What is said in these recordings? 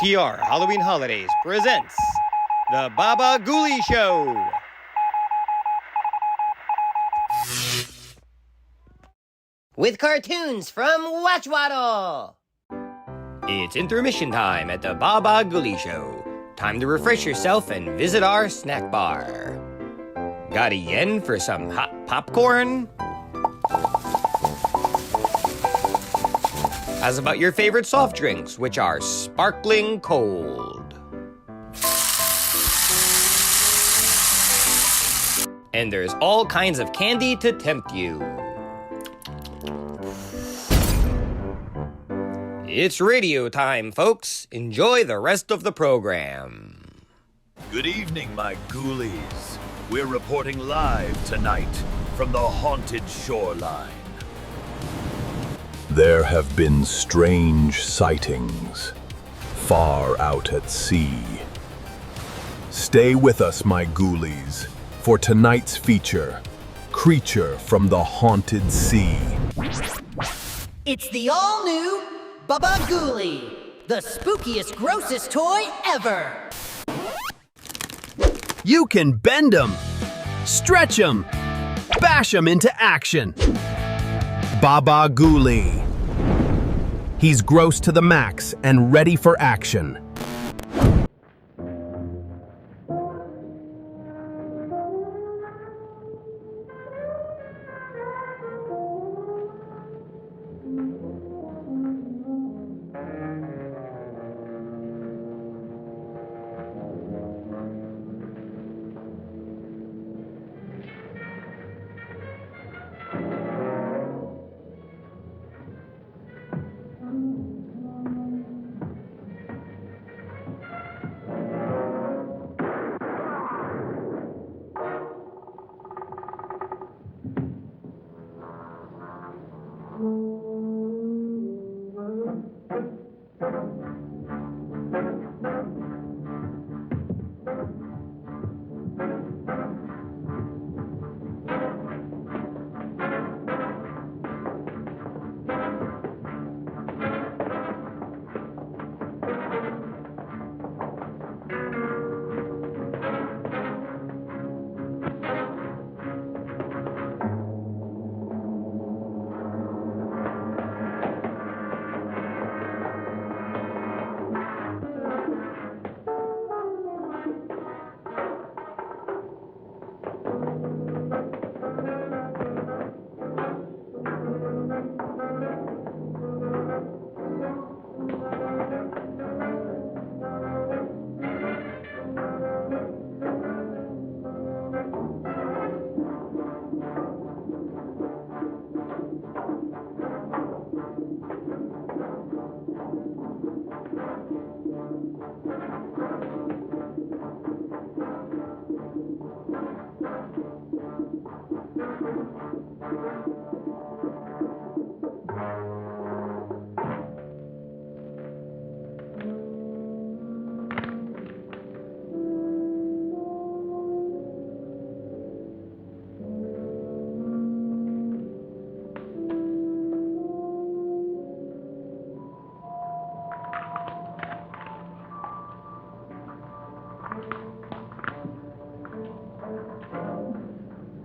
ATR Halloween Holidays presents The Baba Ghoulie Show. With cartoons from Watchwaddle. It's intermission time at the Baba Ghoulie Show. Time to refresh yourself and visit our snack bar. Got a yen for some hot popcorn? How's about your favorite soft drinks, which are sparkling cold? And there's all kinds of candy to tempt you. It's radio time, folks. Enjoy the rest of the program. Good evening, my ghoulies. We're reporting live tonight from the haunted shoreline. There have been strange sightings far out at sea. Stay with us, my ghoulies, for tonight's feature, Creature from the Haunted Sea. It's the all-new Baba Ghoulie, the spookiest, grossest toy ever. You can bend them, stretch them, bash them into action. Baba Ghoulie. He's gross to the max and ready for action.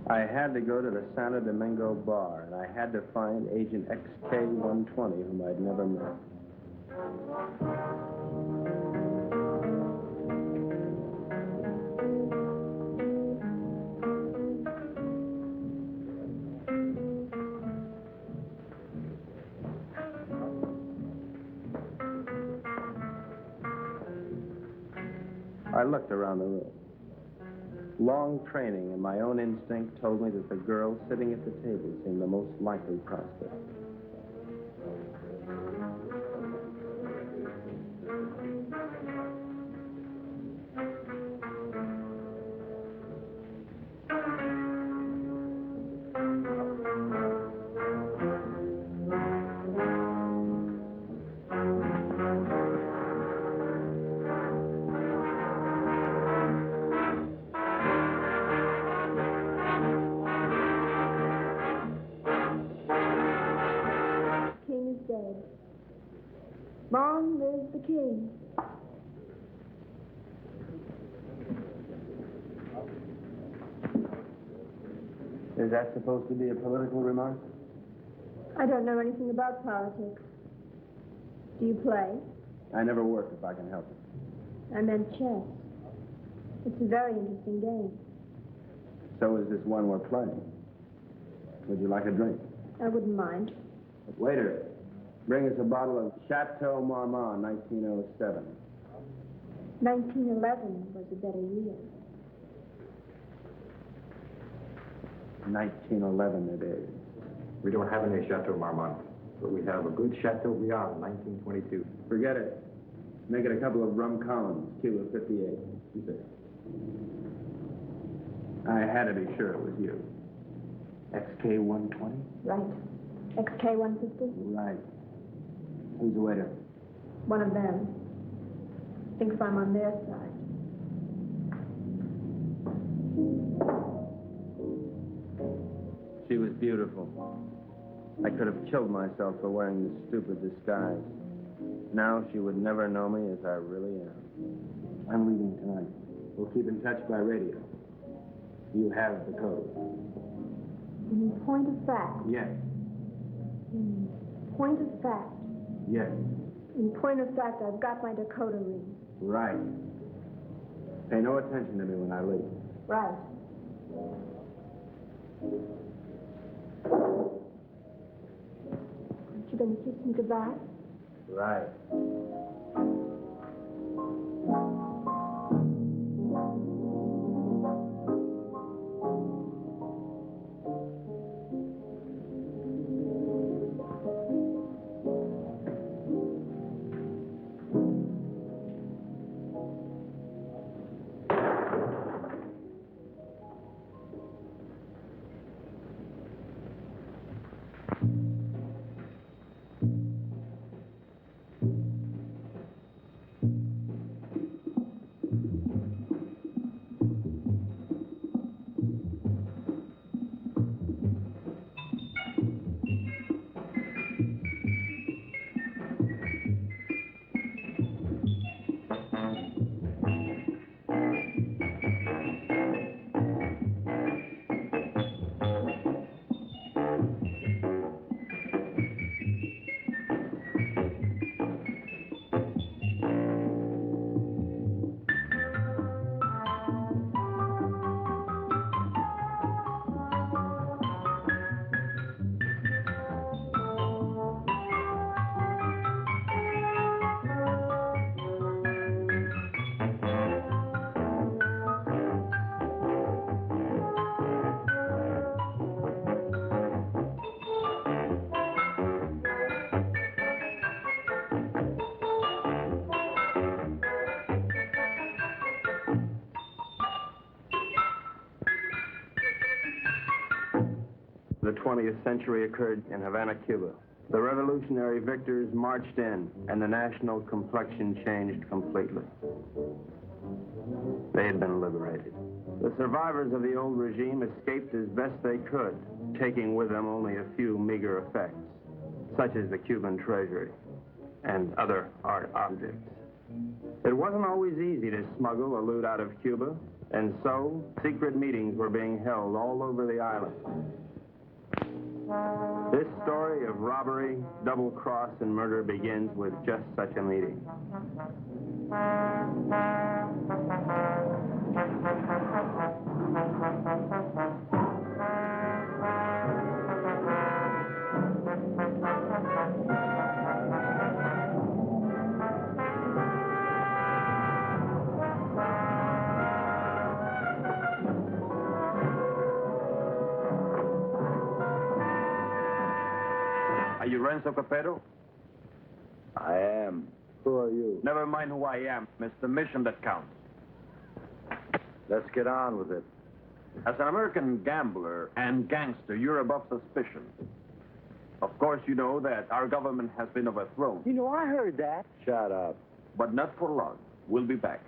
I had to go to the Santo Domingo bar, and I had to find Agent XK-120, whom I'd never met. I looked around the room. Long training and my own instinct told me that the girl sitting at the table seemed the most likely prospect. Long live the king. Is that supposed to be a political remark? I don't know anything about politics. Do you play? I never work if I can help it. I meant chess. It's a very interesting game. So is this one we're playing. Would you like a drink? I wouldn't mind. Waiter, bring us a bottle of Chateau Marmont, 1907. 1911 was a better year. 1911 it is. We don't have any Chateau Marmont, but we have a good Chateau Briand, 1922. Forget it. Make it a couple of rum Collins, Cuba 58. You say. I had to be sure it was you. XK 120? Right. XK 150? Right. Who's the waiter? One of them. Thinks I'm on their side. She was beautiful. I could have killed myself for wearing this stupid disguise. Now she would never know me as I really am. I'm leaving tonight. We'll keep in touch by radio. You have the code. In point of fact. Yes. In point of fact. Yes. In point of fact, I've got my decoder ring. Right. Pay no attention to me when I leave. Right. Aren't you going to kiss me goodbye? Right. The 20th century occurred in Havana, Cuba. The revolutionary victors marched in, and the national complexion changed completely. They had been liberated. The survivors of the old regime escaped as best they could, taking with them only a few meager effects, such as the Cuban treasury and other art objects. It wasn't always easy to smuggle or loot out of Cuba, and so secret meetings were being held all over the island. This story of robbery, double cross, and murder begins with just such a meeting. Are you Renzo Capetto? I am. Who are you? Never mind who I am. It's the mission that counts. Let's get on with it. As an American gambler and gangster, you're above suspicion. Of course, you know that our government has been overthrown. You know, I heard that. Shut up. But not for long. We'll be back.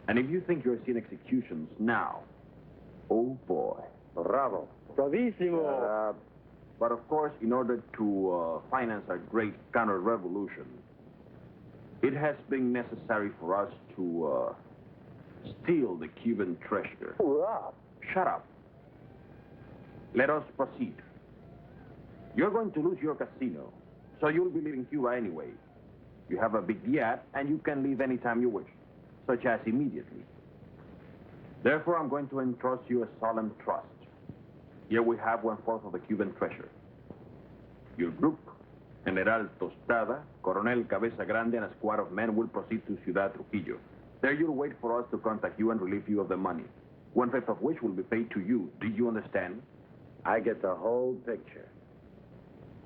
And if you think you're seeing executions now, oh boy. Bravo. Bravissimo. But of course, in order to finance our great counter-revolution, it has been necessary for us to steal the Cuban treasure. Hurrah. Shut up. Let us proceed. You're going to lose your casino, so you'll be leaving Cuba anyway. You have a big yacht, and you can leave anytime you wish, such as immediately. Therefore, I'm going to entrust you a solemn trust. Here we have 1/4 of the Cuban treasure. Your group, General Tostada, Coronel Cabeza Grande, and a squad of men will proceed to Ciudad Trujillo. There you'll wait for us to contact you and relieve you of the money, 1/5 of which will be paid to you. Do you understand? I get the whole picture.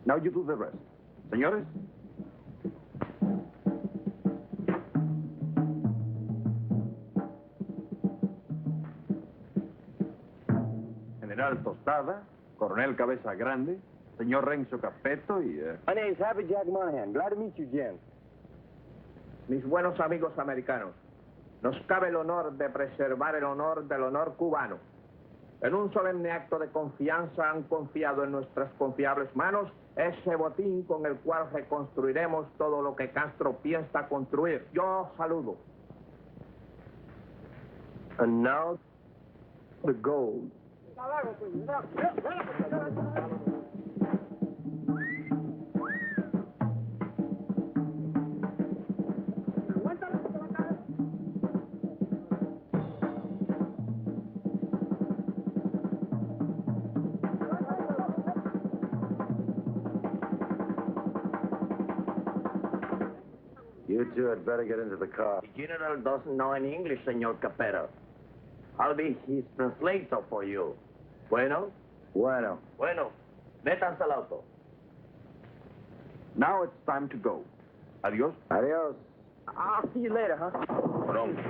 Now you do the rest. Señores? General Tostada, Coronel Cabeza Grande, Señor Renzo Capeto y... My name is Happy Jack Monahan. Glad to meet you, Jen. Mis buenos amigos americanos, nos cabe el honor de preservar el honor del honor cubano. En un solemne acto de confianza han confiado en nuestras confiables manos ese botín con el cual reconstruiremos todo lo que Castro piensa construir. Yo saludo. And now, the gold. You two had better get into the car. The general doesn't know any English, Senor Capero. I'll be his translator for you. Bueno? Bueno. Bueno. Métanse al auto. Now it's time to go. Adios. Adios. I'll see you later, huh? Pronto.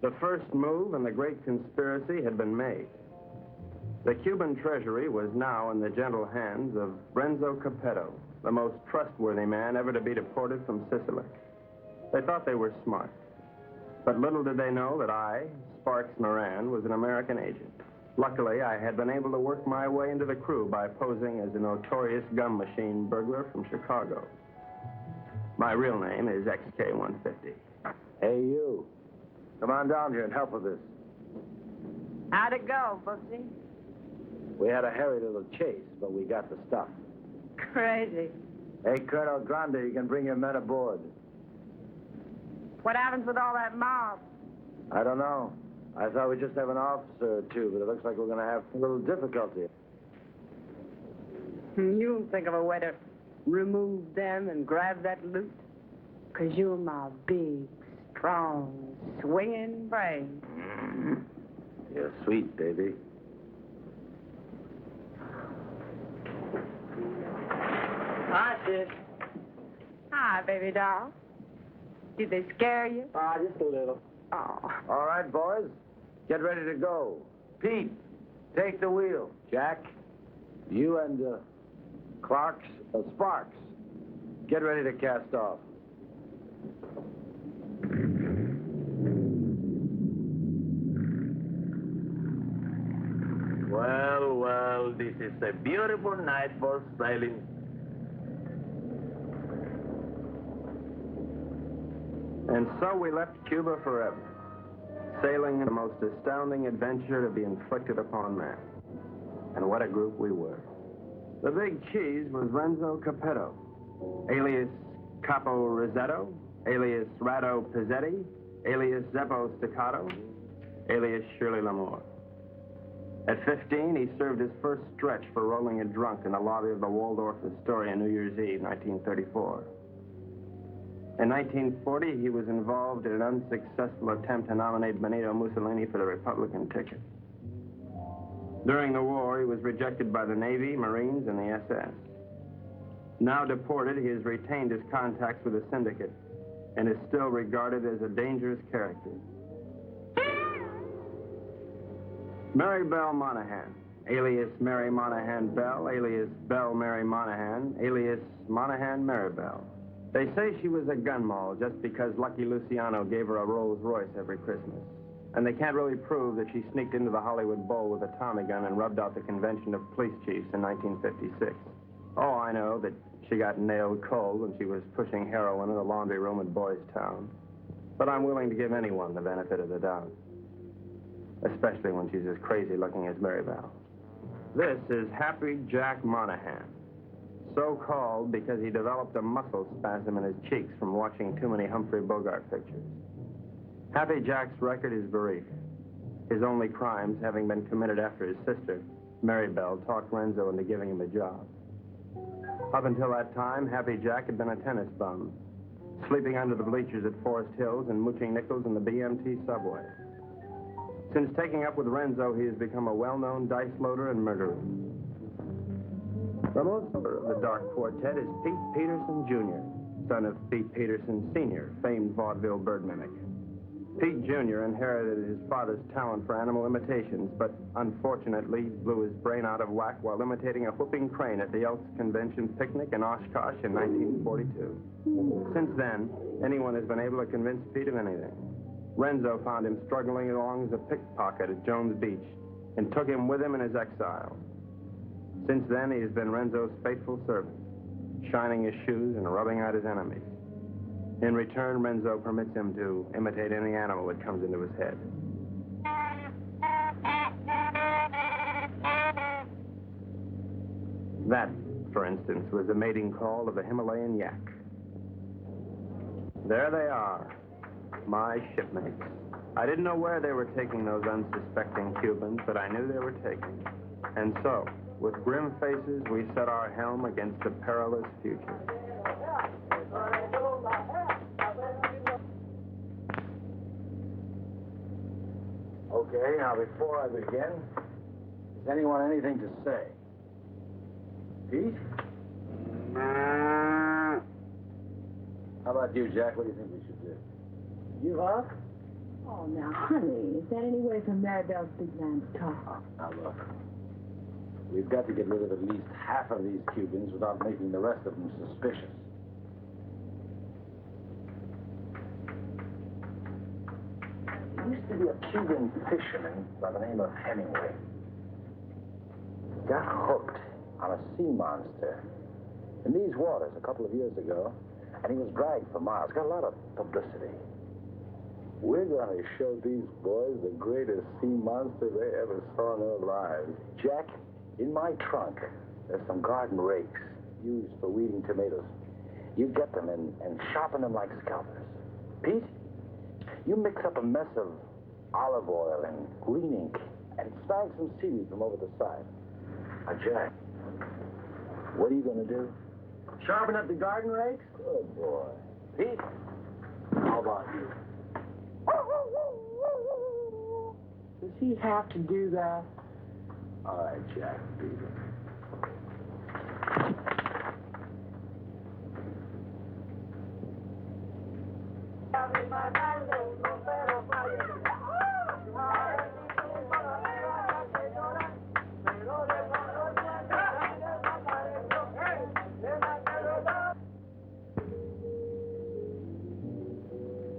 The first move in the great conspiracy had been made. The Cuban treasury was now in the gentle hands of Renzo Capetto, the most trustworthy man ever to be deported from Sicily. They thought they were smart. But little did they know that I, Sparks Moran, was an American agent. Luckily, I had been able to work my way into the crew by posing as a notorious gum machine burglar from Chicago. My real name is XK150. Hey, you. Come on down here and help with this. How'd it go, Bugsy? We had a hairy little chase, but we got the stuff. Crazy. Hey, Colonel Grande, you can bring your men aboard. What happens with all that mob? I don't know. I thought we'd just have an officer or two, but it looks like we're going to have a little difficulty. You'll think of a way to remove them and grab that loot. 'Cause you're my big, strong, swinging brain. You're sweet, baby. Hi, sis. Hi, baby doll. Did they scare you? Just a little. Oh. All right, boys. Get ready to go. Pete, take the wheel. Jack, you and Sparks, get ready to cast off. Well, well, this is a beautiful night for sailing. And so we left Cuba forever, sailing in the most astounding adventure to be inflicted upon man. And what a group we were. The big cheese was Renzo Capetto, alias Capo Rosetto, alias Rado Pizzetti, alias Zeppo Staccato, alias Shirley Lamore. At 15, he served his first stretch for rolling a drunk in the lobby of the Waldorf Astoria on New Year's Eve, 1934. In 1940, he was involved in an unsuccessful attempt to nominate Benito Mussolini for the Republican ticket. During the war, he was rejected by the Navy, Marines, and the SS. Now deported, he has retained his contacts with the syndicate and is still regarded as a dangerous character. Mary Belle Monahan, alias Mary Monahan Bell, alias Belle Mary Monahan, alias Monahan Mary Bell. They say she was a gun moll just because Lucky Luciano gave her a Rolls Royce every Christmas. And they can't really prove that she sneaked into the Hollywood Bowl with a Tommy gun and rubbed out the convention of police chiefs in 1956. Oh, I know that she got nailed cold when she was pushing heroin in a laundry room in Boys Town. But I'm willing to give anyone the benefit of the doubt. Especially when she's as crazy looking as Mary Bell. This is Happy Jack Monahan. So called because he developed a muscle spasm in his cheeks from watching too many Humphrey Bogart pictures. Happy Jack's record is brief. His only crimes having been committed after his sister, Mary Bell, talked Renzo into giving him a job. Up until that time, Happy Jack had been a tennis bum, sleeping under the bleachers at Forest Hills and mooching nickels in the BMT subway. Since taking up with Renzo, he has become a well-known dice loader and murderer. The most of the Dark Quartet is Pete Peterson, Jr., son of Pete Peterson, Sr., famed vaudeville bird mimic. Pete Jr. inherited his father's talent for animal imitations, but unfortunately blew his brain out of whack while imitating a whooping crane at the Elks Convention picnic in Oshkosh in 1942. Since then, anyone has been able to convince Pete of anything. Renzo found him struggling along as a pickpocket at Jones Beach and took him with him in his exile. Since then, he has been Renzo's faithful servant, shining his shoes and rubbing out his enemies. In return, Renzo permits him to imitate any animal that comes into his head. That, for instance, was the mating call of the Himalayan yak. There they are, my shipmates. I didn't know where they were taking those unsuspecting Cubans, but I knew they were taking. And so, with grim faces, we set our helm against the perilous future. Okay, now before I begin, has anyone anything to say? Pete? How about you, Jack? What do you think we should do? You up? Oh, now, honey, is that any way for Maribel's big man to talk? Now, look. We've got to get rid of at least half of these Cubans without making the rest of them suspicious. There used to be a Cuban fisherman by the name of Hemingway. He got hooked on a sea monster in these waters a couple of years ago, and he was dragged for miles. Got a lot of publicity. We're going to show these boys the greatest sea monster they ever saw in their lives. Jack, in my trunk, there's some garden rakes used for weeding tomatoes. You get them and sharpen them like scalpers. Pete, you mix up a mess of olive oil and green ink and snag some seaweed from over the side. Now, Jack, what are you going to do? Sharpen up the garden rakes? Good boy. Pete, how about you? Does he have to do that? All right, Jack, beat it.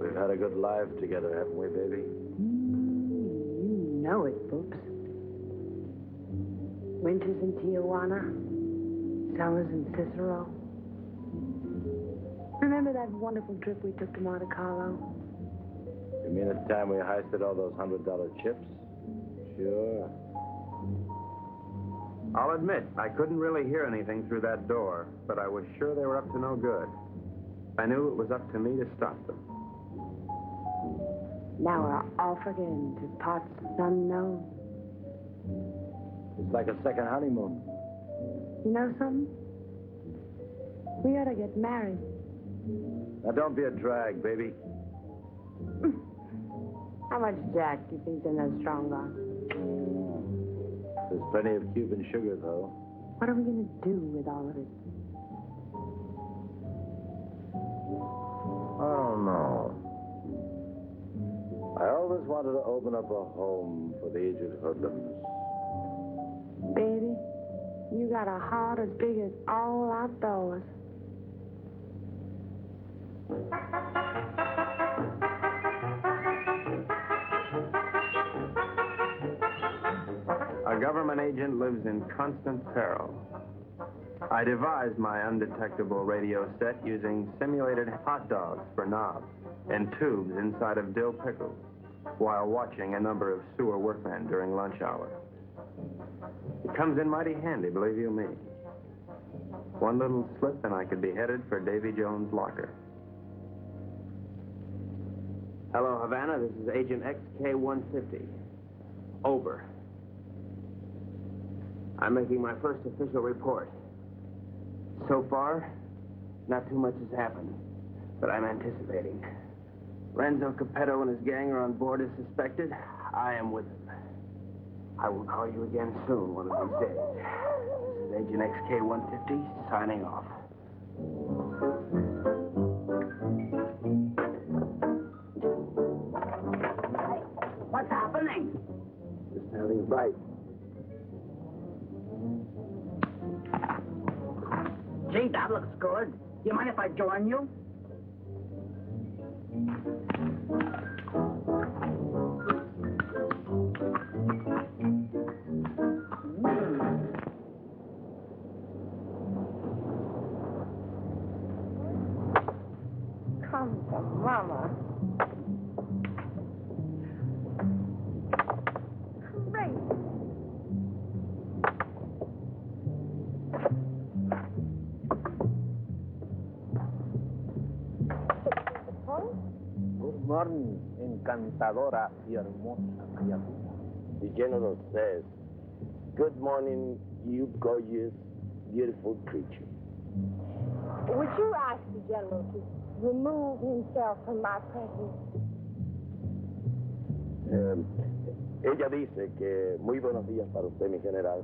We've had a good life together, haven't we, baby? You know it, Boops. Winters in Tijuana, summers in Cicero. Remember that wonderful trip we took to Monte Carlo? You mean at the time we heisted all those $100 chips? Sure. I'll admit, I couldn't really hear anything through that door, but I was sure they were up to no good. I knew it was up to me to stop them. Now we're off again to parts unknown. It's like a second honeymoon. You know something? We ought to get married. Now, don't be a drag, baby. How much Jack do you think's in that strong box? There's plenty of Cuban sugar, though. What are we going to do with all of it? I don't know. I always wanted to open up a home for the aged hoodlums. Baby, you got a heart as big as all outdoors. A government agent lives in constant peril. I devised my undetectable radio set using simulated hot dogs for knobs and tubes inside of dill pickles while watching a number of sewer workmen during lunch hour. It comes in mighty handy, believe you me. One little slip and I could be headed for Davy Jones' locker. Hello, Havana. This is Agent XK-150. Over. I'm making my first official report. So far, not too much has happened, but I'm anticipating. Renzo Capetto and his gang are on board as suspected. I am with them. I will call you again soon, one of these days. This is Agent XK-150 signing off. What's happening? Just having a bite. Gee, that looks good. You mind if I join you? Come to Mama. Great. Good morning, encantadora y hermosa criatura. The general says, good morning, you gorgeous, beautiful creature. Would you ask the general to remove himself from my presence? Ella dice que muy buenos días para usted, mi general.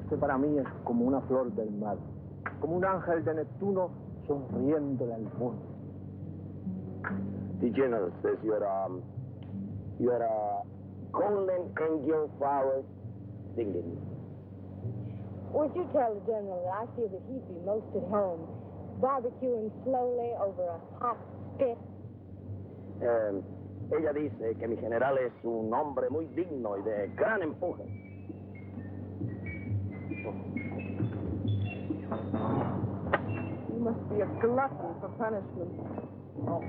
Usted para mí es como una flor del mar, como un ángel de Neptuno sonriéndole al mundo. The general says you're a golden angel flower singing. Would you tell the general that I feel that he'd be most at home, barbecuing slowly over a hot spit? Ella dice que mi general es un hombre muy digno y de gran empuje. You must be a glutton for punishment. Oh,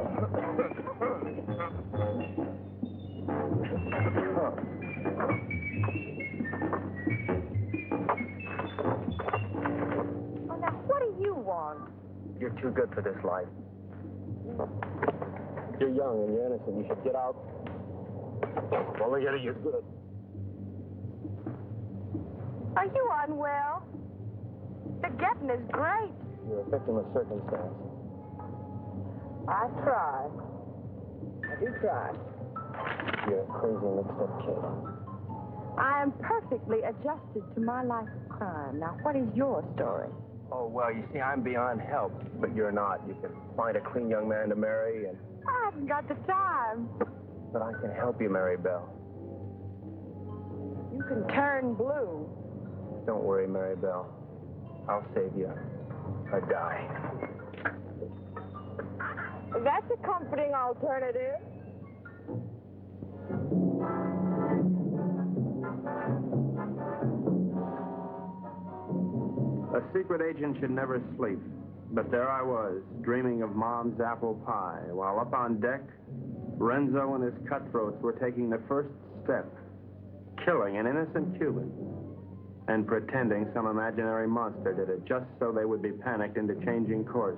now, what do you want? You're too good for this life. You're young and you're innocent. You should get out. Well, look at it. You're good. Are you unwell? The getting is great. You're a victim of circumstance. I try. I do try. You're a crazy mixed-up kid. I am perfectly adjusted to my life of crime. Now, what is your story? Oh, well, you see, I'm beyond help, but you're not. You can find a clean young man to marry, and... I haven't got the time. But I can help you, Mary Bell. You can turn blue. Don't worry, Mary Bell. I'll save you a die. That's a comforting alternative. A secret agent should never sleep, but there I was, dreaming of Mom's apple pie, while up on deck, Renzo and his cutthroats were taking the first step, killing an innocent Cuban, and pretending some imaginary monster did it just so they would be panicked into changing course,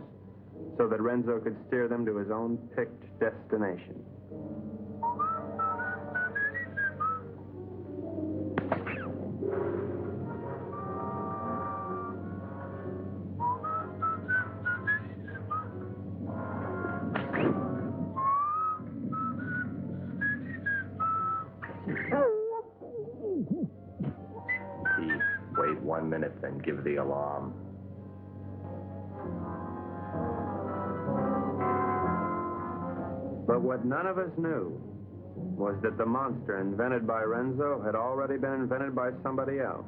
so that Renzo could steer them to his own picked destination. 1 minute, then give the alarm. But what none of us knew was that the monster invented by Renzo had already been invented by somebody else.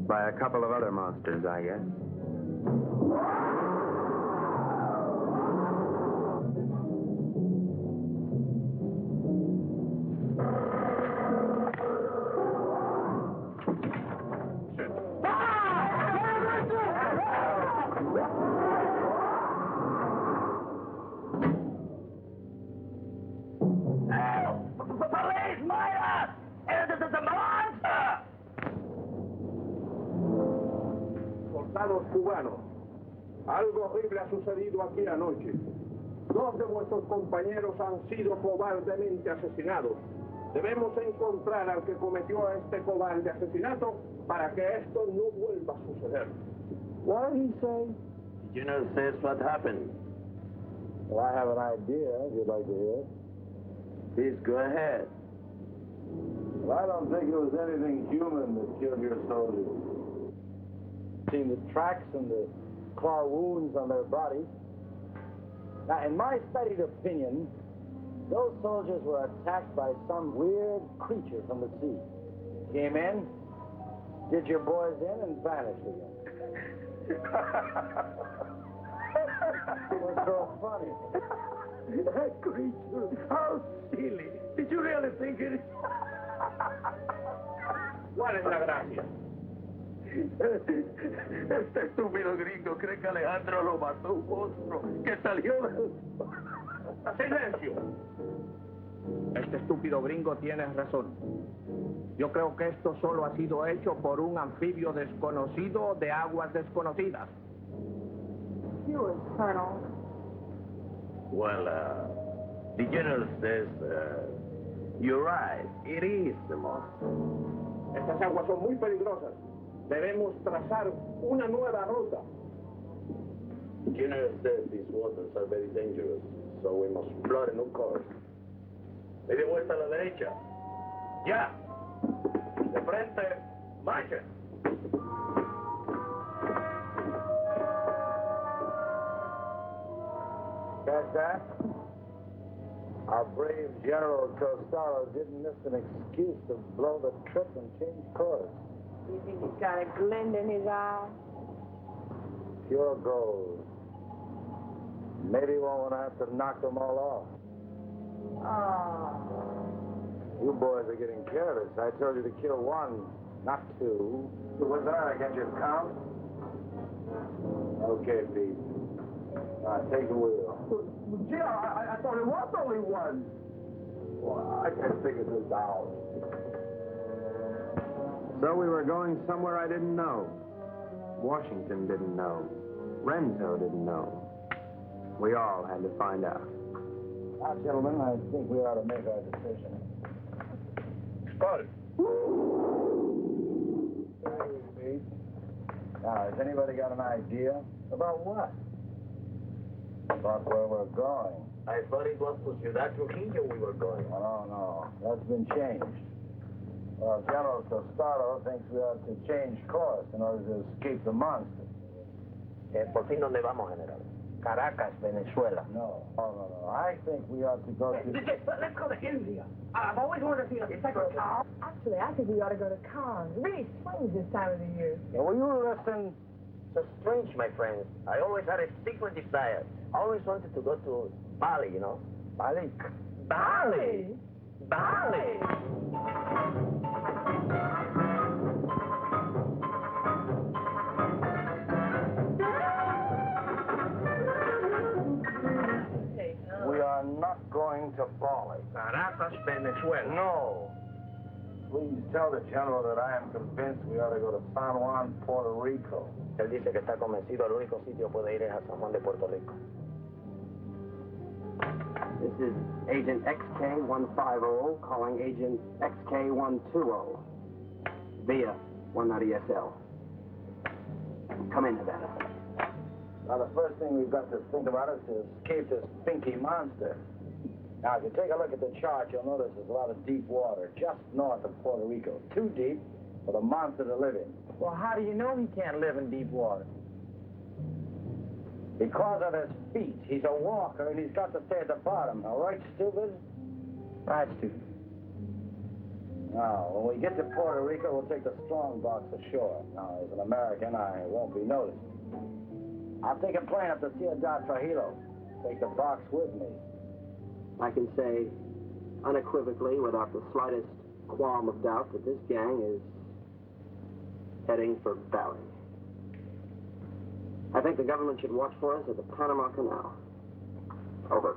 By a couple of other monsters, I guess. Soldados cubanos, algo horrible ha sucedido aquí anoche. 2 de vuestros compañeros han sido cobardemente asesinados. Debemos encontrar al que cometió este cobarde asesinato para que esto no vuelva a suceder. What did he say? The general says what happened. Well, I have an idea, if you'd like to hear it. Please go ahead. Well, I don't think it was anything human that killed your soldiers. Seen the tracks and the claw wounds on their bodies. Now, in my studied opinion, those soldiers were attacked by some weird creature from the sea. Came in, did your boys in, and vanished again. What's so funny? That creature, how silly. Did you really think it? ¿Cuál es la gracia? Este estúpido gringo cree que Alejandro lo mató un monstruo que salió de... ¡Silencio! Este estúpido gringo tiene razón. Yo creo que esto solo ha sido hecho por un anfibio desconocido de aguas desconocidas. Yours, Colonel. Well, the general says, you're right. It is the monster. Estas aguas son muy peligrosas. Debemos trazar una nueva ruta. The general says these waters are very dangerous, so we must plot a new course. Le de vuelta a la derecha. ¡Ya! De frente, marcha. Catch that? Our brave General Costello didn't miss an excuse to blow the trip and change course. You think he's got a glint in his eye? Pure gold. Maybe we won't have to knock them all off. Oh. You boys are getting careless. I told you to kill 1, not 2. So what's that? I can't just count? Okay, Pete. All right, take the wheel. Gee, I thought it was only 1. Well, I can't figure this out. So we were going somewhere I didn't know. Washington didn't know. Renzo didn't know. We all had to find out. Now, gentlemen, I think we ought to make our decision. Spotted. Thank you, Pete. Now, has anybody got an idea? About what? About where we're going. I thought it was to Ciudad Trujillo we were going. Oh, no. That's been changed. Well, General Costello thinks we ought to change course in order to escape the monster. ¿Por fin dónde vamos, General? Caracas, Venezuela. No. I think we ought to go to... Let's go to India. I've always wanted to see a second town. Actually, I think we ought to go to Cannes. It really swings this time of the year. Yeah, will you listen? So strange, my friends. I always had a secret desire. I always wanted to go to Bali, you know? Bali? Bali? Bali! We are not going to Bali. Caracas, Venezuela. No. Please tell the General that I am convinced we ought to go to San Juan, Puerto Rico. Él dice que está convencido el único sitio puede ir es a San Juan de Puerto Rico. This is Agent XK150 calling Agent XK120 via 190SL. Come in, Havana. Now, the first thing we've got to think about is to escape this pinky monster. Now, if you take a look at the chart, you'll notice there's a lot of deep water just north of Puerto Rico. Too deep for the monster to live in. Well, how do you know he can't live in deep water? Because of his feet. He's a walker, and he's got to stay at the bottom. All right, stupid? Right, stupid. Now, when we get to Puerto Rico, we'll take the strong box ashore. Now, as an American, I won't be noticed. I'll take a plane up to Ciudad Trujillo. Take the box with me. I can say unequivocally, without the slightest qualm of doubt, that this gang is heading for Bali. I think the government should watch for us at the Panama Canal. Over.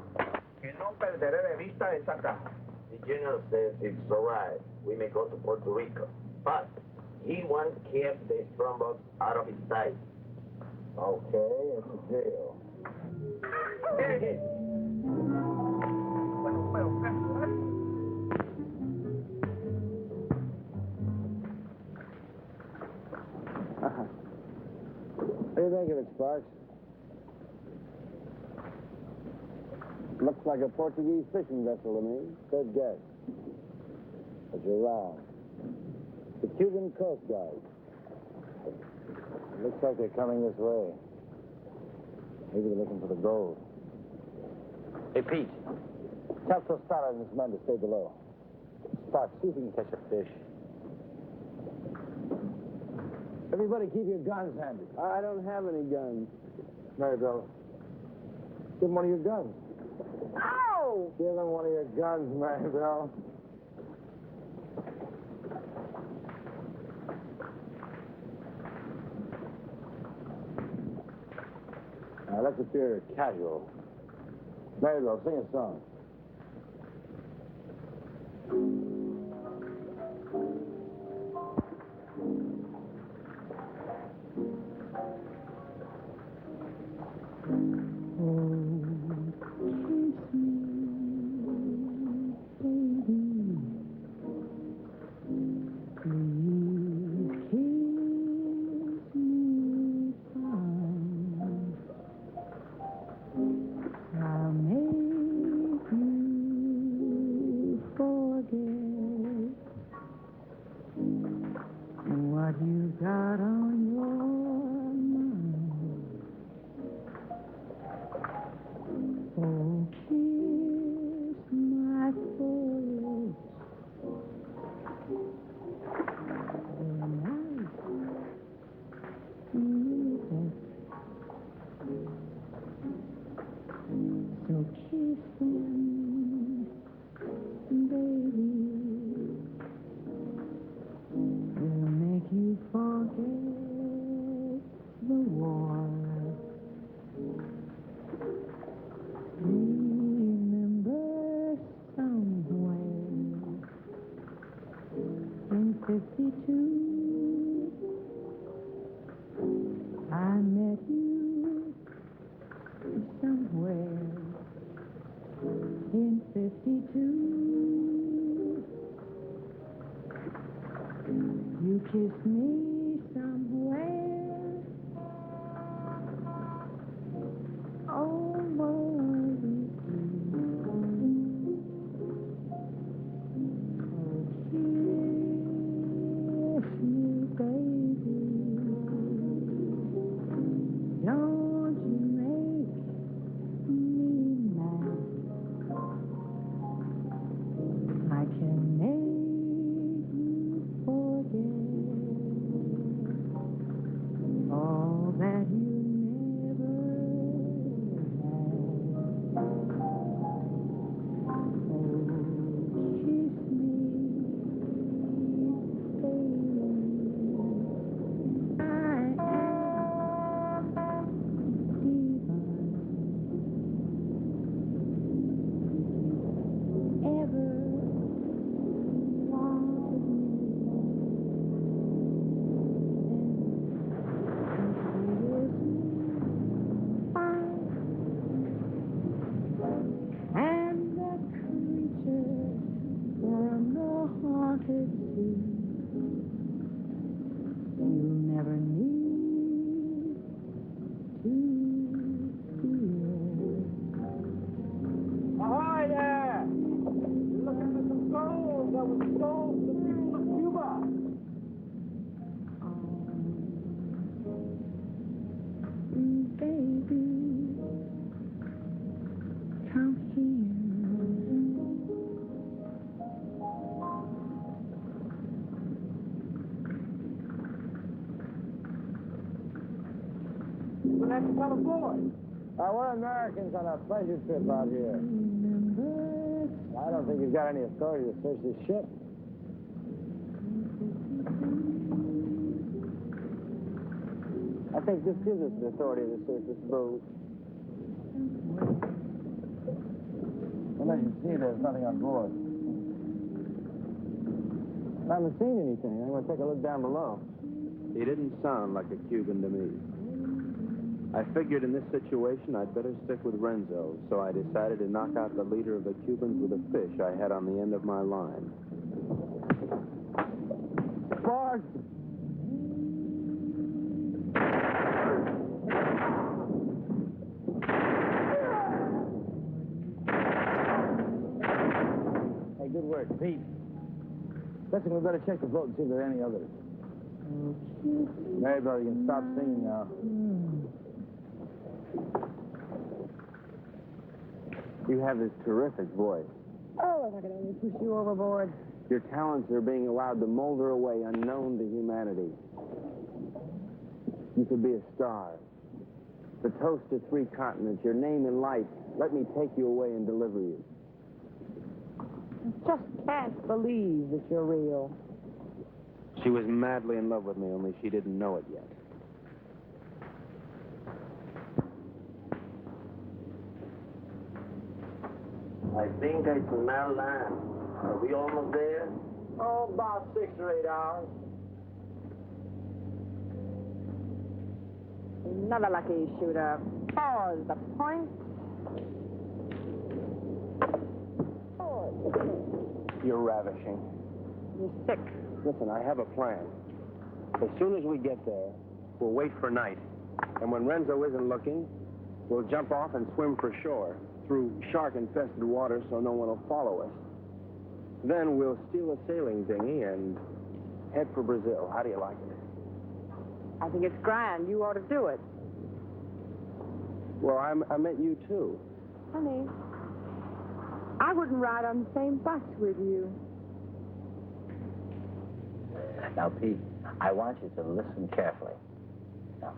Que no perderé de vista esa caja. The general says it's all right. We may go to Puerto Rico. But he wants to keep the strong box out of his sight. Okay, it's a deal. Hey. What do you think of it, Sparks? Looks like a Portuguese fishing vessel to me. Good guess. But you're wrong. The Cuban Coast Guard. It looks like they're coming this way. Maybe they're looking for the gold. Hey, Pete. Tell Tostada and his men to stay below. Sparks, see if you can catch a fish. Everybody keep your guns handy. I don't have any guns. Maribel, give him one of your guns. Ow! Give him one of your guns, Maribel. Now, let's appear casual. Maribel, sing a song. have to come aboard. We're Americans on a pleasure trip out here. I don't think you've got any authority to search this ship. I think this gives us the authority to search this boat. Unless you see there's nothing on board. I haven't seen anything. I'm going to take a look down below. He didn't sound like a Cuban to me. I figured in this situation I'd better stick with Renzo, so I decided to knock out the leader of the Cubans with a fish I had on the end of my line. Bart! Hey, good work, Pete. Listen, we better check the boat and see if there are any others. Mary, brother, you can stop singing now. You have this terrific voice. Oh, if I could only push you overboard. Your talents are being allowed to molder away unknown to humanity. You could be a star. The toast of 3 continents, your name in lights. Let me take you away and deliver you. I just can't believe that you're real. She was madly in love with me, only she didn't know it yet. I think I smell land. Are we almost there? Oh, about 6 or 8 hours. Another lucky shooter. Pause the point. You're ravishing. You're sick. Listen, I have a plan. As soon as we get there, we'll wait for night. And when Renzo isn't looking, we'll jump off and swim for shore through shark-infested water so no one will follow us. Then we'll steal a sailing dinghy and head for Brazil. How do you like it? I think it's grand. You ought to do it. Well, I meant you, too. Honey, I wouldn't ride on the same bus with you. Now, Pete, I want you to listen carefully. Now,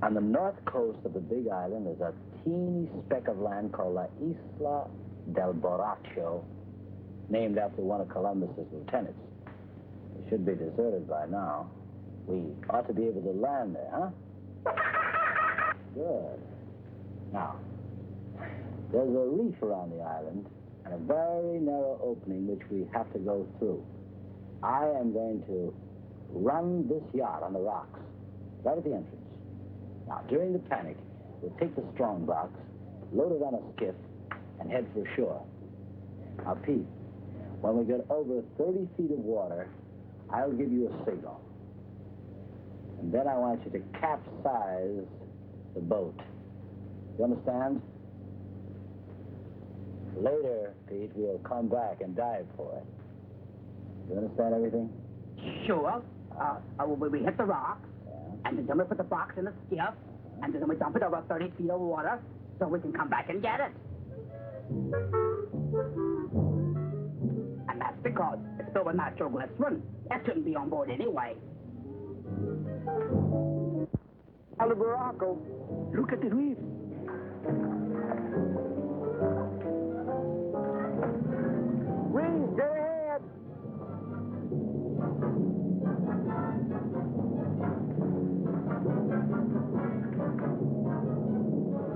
on the north coast of the Big Island is a teeny speck of land called La Isla del Borracho, named after one of Columbus's lieutenants. It should be deserted by now. We ought to be able to land there, huh? Good. Now, there's a reef around the island and a very narrow opening which we have to go through. I am going to run this yacht on the rocks, right at the entrance. Now, during the panic, we'll take the strong box, load it on a skiff, and head for shore. Now, Pete, when we get over 30 feet of water, I'll give you a signal. And then I want you to capsize the boat. You understand? Later, Pete, we'll come back and dive for it. You understand everything? Sure. We hit the rocks, and then we put the box in the skiff, and then we dump it over 30 feet of water so we can come back and get it. And that's because it's filled with nitroglycerin. That shouldn't be on board anyway. Alabaraco. Look at the reef. Reef, get ahead.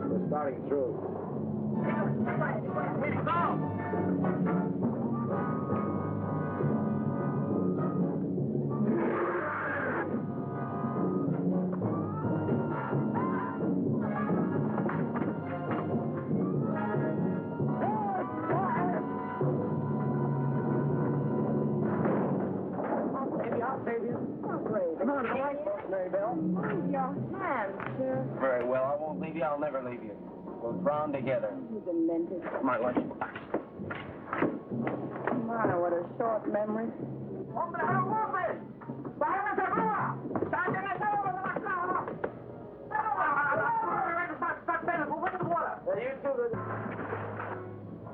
We're starting through. Very well, I won't leave you, I'll never leave you. We'll drown together. You demented. My lunchbox. My, what a short memory.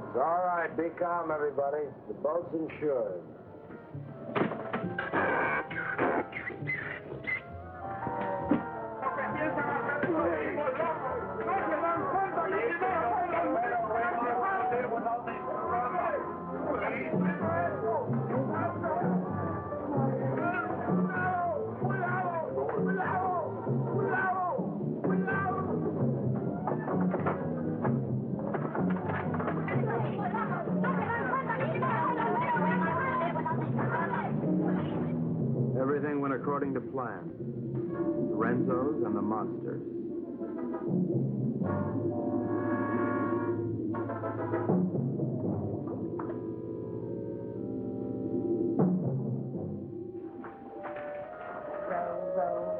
It's all right, be calm, everybody. The boat's insured. Everything went according to plan. Renzo's and the monsters.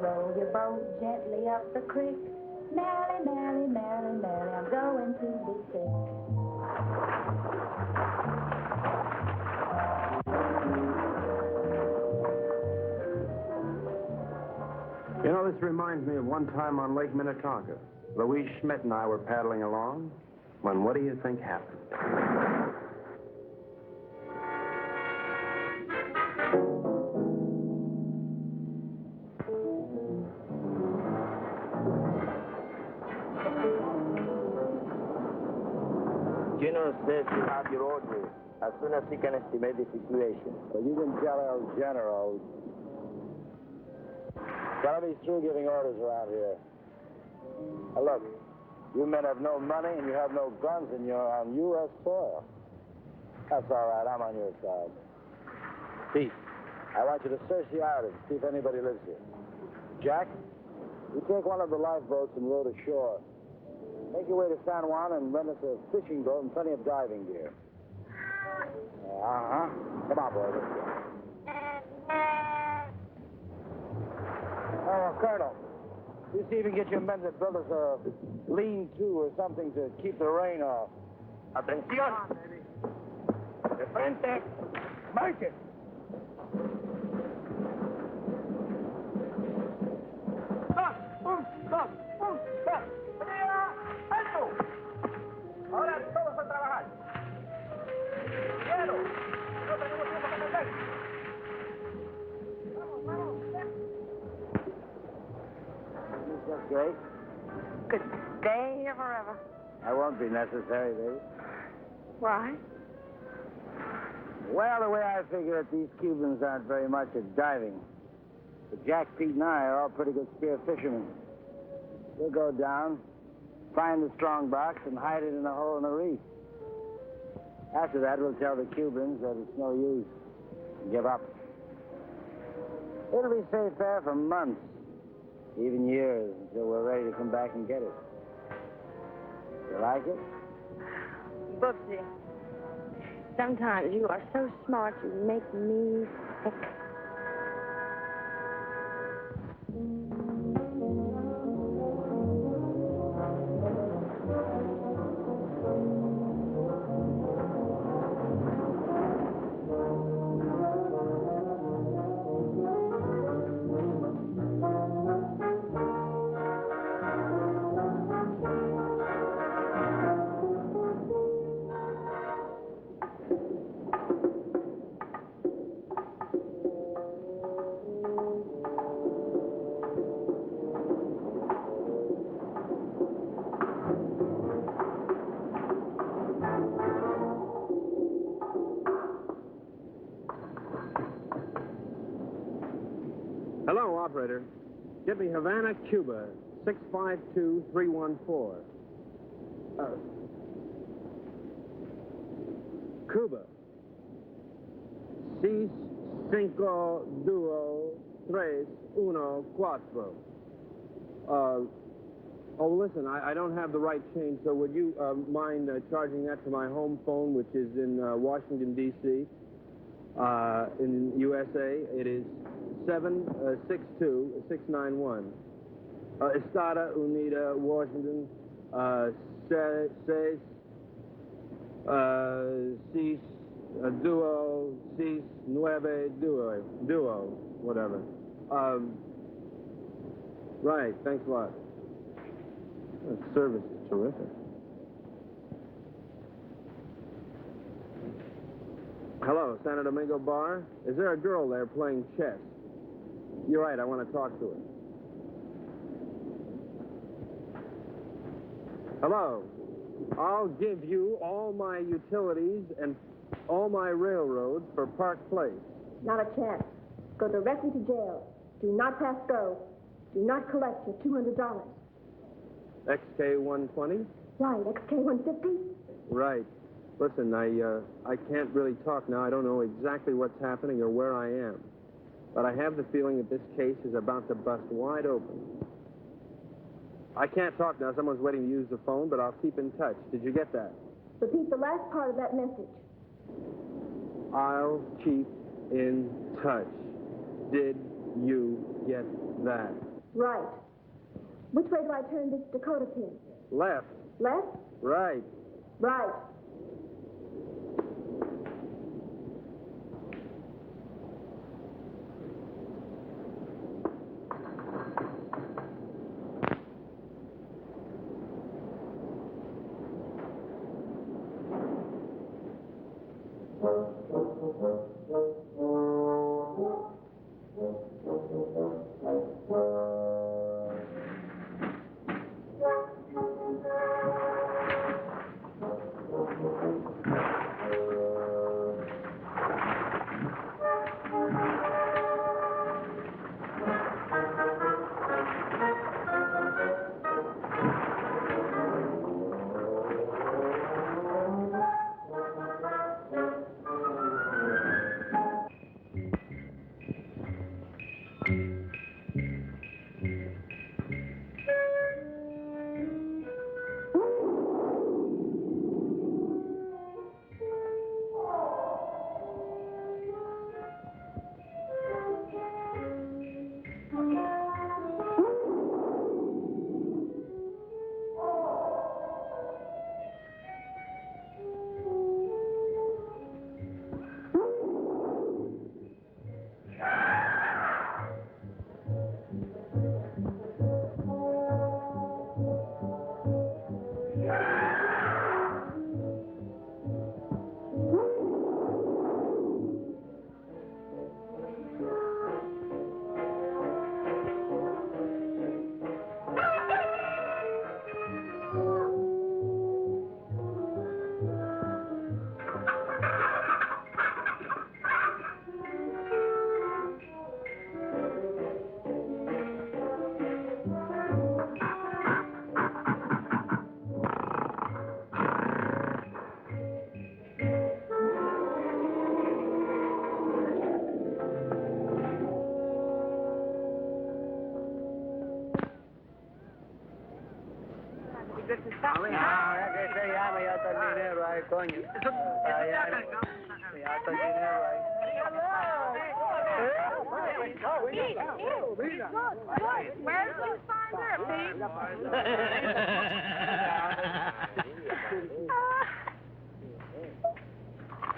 Row your boat gently up the creek. Merrily, merrily, merrily, merrily, I'm going to be sick. You know, this reminds me of one time on Lake Minnetonka. Louise Schmidt and I were paddling along when what do you think happened? General says you have your orders as soon as he can estimate the situation. Well, you can tell El General. Gotta be through giving orders around here. Now look, you men have no money and you have no guns and you're on U.S. soil. That's all right, I'm on your side. Pete, I want you to search the island, see if anybody lives here. Jack, you take one of the lifeboats and row to shore. Make your way to San Juan and rent us a fishing boat and plenty of diving gear. Uh-huh. Come on, boy, let's go. Oh, Colonel, you see if you can get your men to build us a lean-to or something to keep the rain off. Atención! De frente, marche! ¡Alto! Ahora todos a trabajar. ¡Quiero! No tenemos tiempo para perder. Vamos, vamos. That's great. Could stay here forever. That won't be necessary, baby. Why? Well, the way I figure it, these Cubans aren't very much at diving. But Jack, Pete, and I are all pretty good spear fishermen. We'll go down, find the strong box, and hide it in a hole in the reef. After that, we'll tell the Cubans that it's no use. Give up. It'll be safe there for months, even years, until we're ready to come back and get it. You like it? Bubsy, sometimes you are so smart you make me sick. Hello, operator. Get me Havana, Cuba, 652314. Cuba. 6, 5, 2, 3, 1, 4. Oh, listen, I don't have the right change, so would you mind charging that to my home phone, which is in Washington, D.C., in USA? It is 762-691. Estada Unida, Washington, 6, 6, 9, duo, whatever. Right, thanks a lot. That service is terrific. Hello, Santo Domingo Bar. Is there a girl there playing chess? You're right, I want to talk to her. Hello. I'll give you all my utilities and all my railroads for Park Place. Not a chance. Go directly to jail. Do not pass go. Do not collect your $200. XK120? Right, XK150? Right. Listen, I can't really talk now. I don't know exactly what's happening or where I am. But I have the feeling that this case is about to bust wide open. I can't talk now. Someone's waiting to use the phone, but I'll keep in touch. Did you get that? Repeat the last part of that message. I'll keep in touch. Did you get that? Right. Which way do I turn this Dakota pin? Left. Left? Right. Right.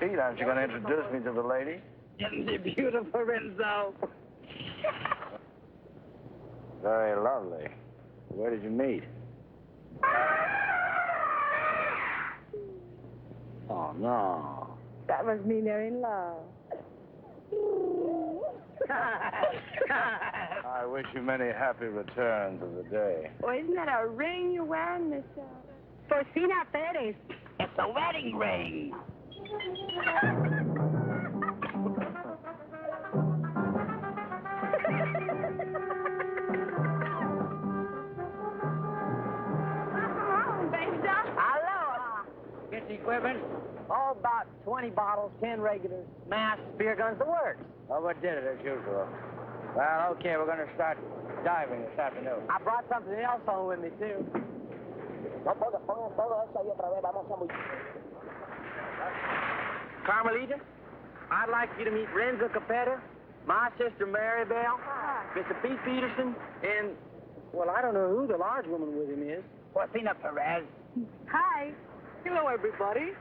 Pete, aren't you going to introduce me to the lady? The beautiful Renzo. Very lovely. Where did you meet? Oh, no. That must mean they're in love. I wish you many happy returns of the day. Well, isn't that a ring you're wearing, Miss Porcina Perez? It's a wedding ring. Aloha. Get the equipment? Oh, about 20 bottles, 10 regulars, masks, beer guns, the works. Oh, what did it as usual? Well, okay, we're going to start diving this afternoon. I brought something else home with me, too. Carmelita, I'd like you to meet Renzo Capetta, my sister Mary Bell, Mr. Pete Peterson, and, well, I don't know who the large woman with him is. Porcina Perez. Hi. Hello, everybody.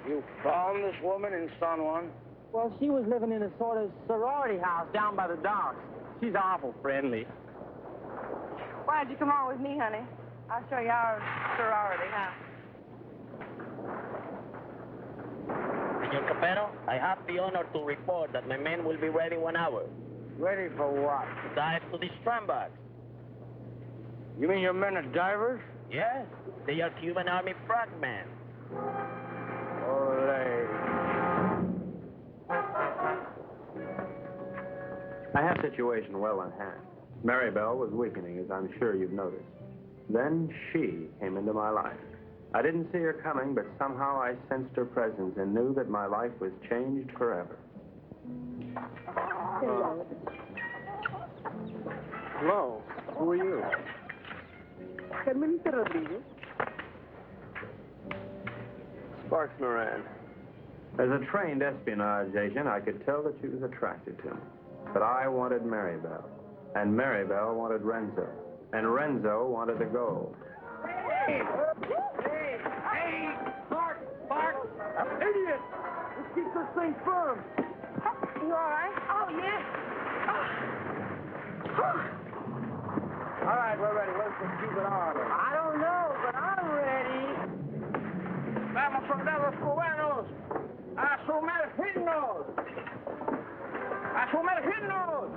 You found this woman in San Juan? Well, she was living in a sort of sorority house down by the docks. She's awful friendly. Why don't you come on with me, honey? I'll show you our sorority house. Senor Capero, I have the honor to report that my men will be ready 1 hour. Ready for what? To dive to the strandbacks. You mean your men are divers? Yes, they are Cuban Army frogmen. Olay. I have the situation well in hand. Maribel was weakening, as I'm sure you've noticed. Then she came into my life. I didn't see her coming, but somehow I sensed her presence and knew that my life was changed forever. Hello. Who are you? Carmelita Rodriguez. Sparks Moran. As a trained espionage agent, I could tell that she was attracted to me. But I wanted Maribel. And Maribel wanted Renzo. And Renzo wanted the gold. Hey! Mark! Idiot! Let's keep this thing firm. You all right? Oh, yeah. All right, we're ready. Where's the Cuban army? I don't know, but I'm ready. Vamos, soldados cubanos. A sumergirnos. A sumergirnos.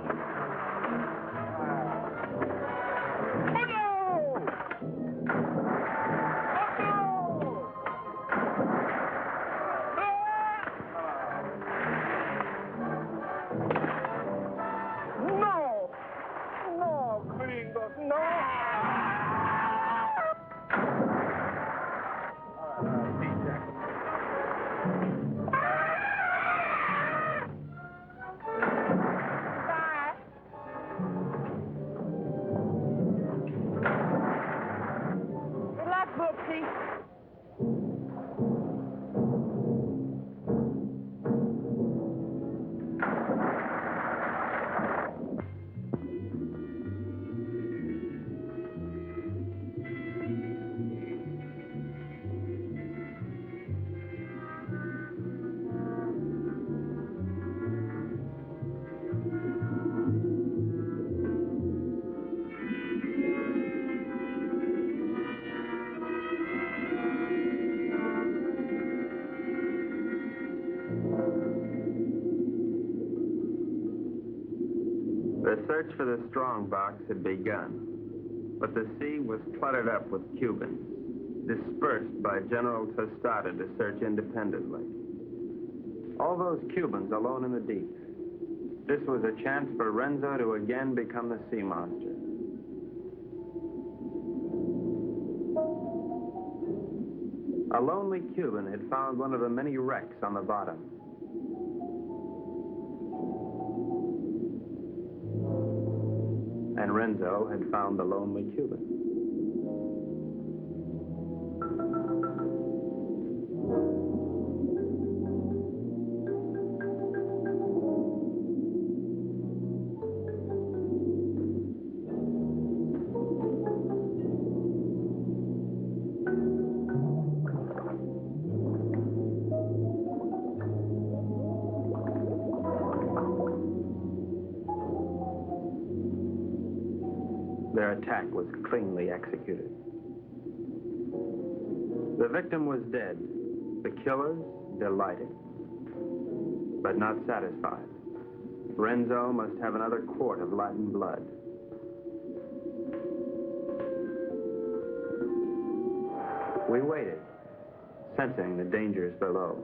The search for the strongbox had begun, but the sea was cluttered up with Cubans, dispersed by General Tostada to search independently. All those Cubans alone in the deep. This was a chance for Renzo to again become the sea monster. A lonely Cuban had found one of the many wrecks on the bottom. And Renzo had found the lonely Cuban. Their attack was cleanly executed. The victim was dead. The killers delighted, but not satisfied. Renzo must have another quart of Latin blood. We waited, sensing the dangers below,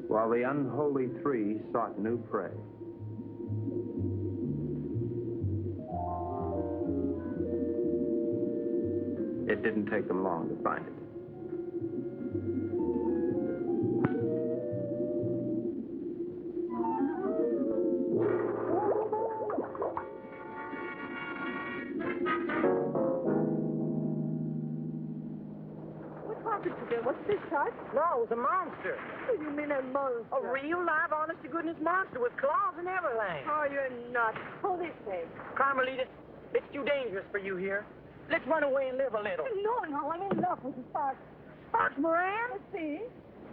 while the unholy three sought new prey. It didn't take them long to find it. What happened to them? What's this, Tut? No, it was a monster. What do you mean a monster? A real, live, honest-to-goodness monster with claws and everything. Oh, you're nuts. Pull this thing. Carmelita, it's too dangerous for you here. Let's run away and live a little. No, I'm in love with the Sparks. Sparks Moran? Let's see.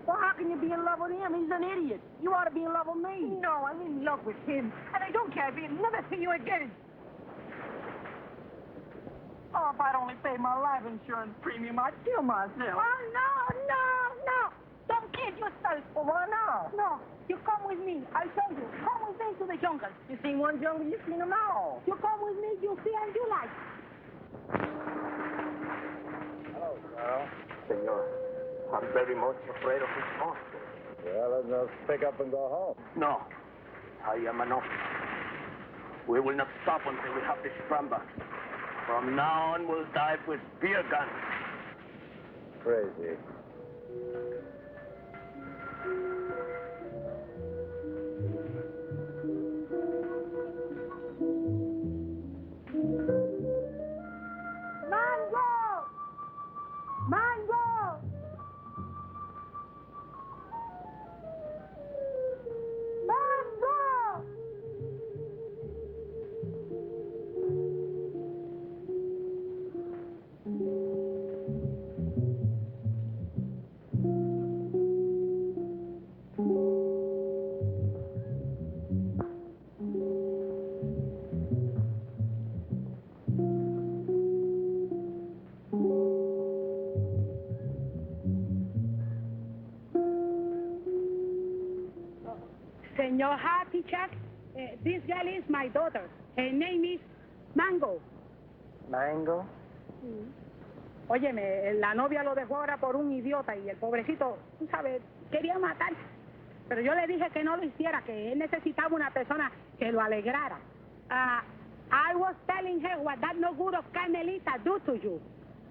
Well, how can you be in love with him? He's an idiot. You ought to be in love with me. No, I'm in love with him. And I don't care if he'll never see you again. Oh, if I'd only paid my life insurance premium, I'd kill myself. Oh, no. Don't kid yourself. Well, why now? No, you come with me. I'll show you. Come with me to the jungle. You seen one jungle, you've seen them all. You come with me, you'll see and you like. Hello, Carl. Senor, I'm very much afraid of this monster. Well, then let's pick up and go home. No, I am an officer. We will not stop until we have this stramba. From now on, we'll dive with spear guns. Crazy. hi, Pichak. This girl is my daughter. Her name is Mango. Mango? Óyeme, la novia lo dejó ahora por un idiota y el pobrecito, tú sabes, quería matar. Pero yo le dije que no lo hiciera, que él necesitaba una persona que lo alegrara. I was telling her what that no good of Carmelita do to you.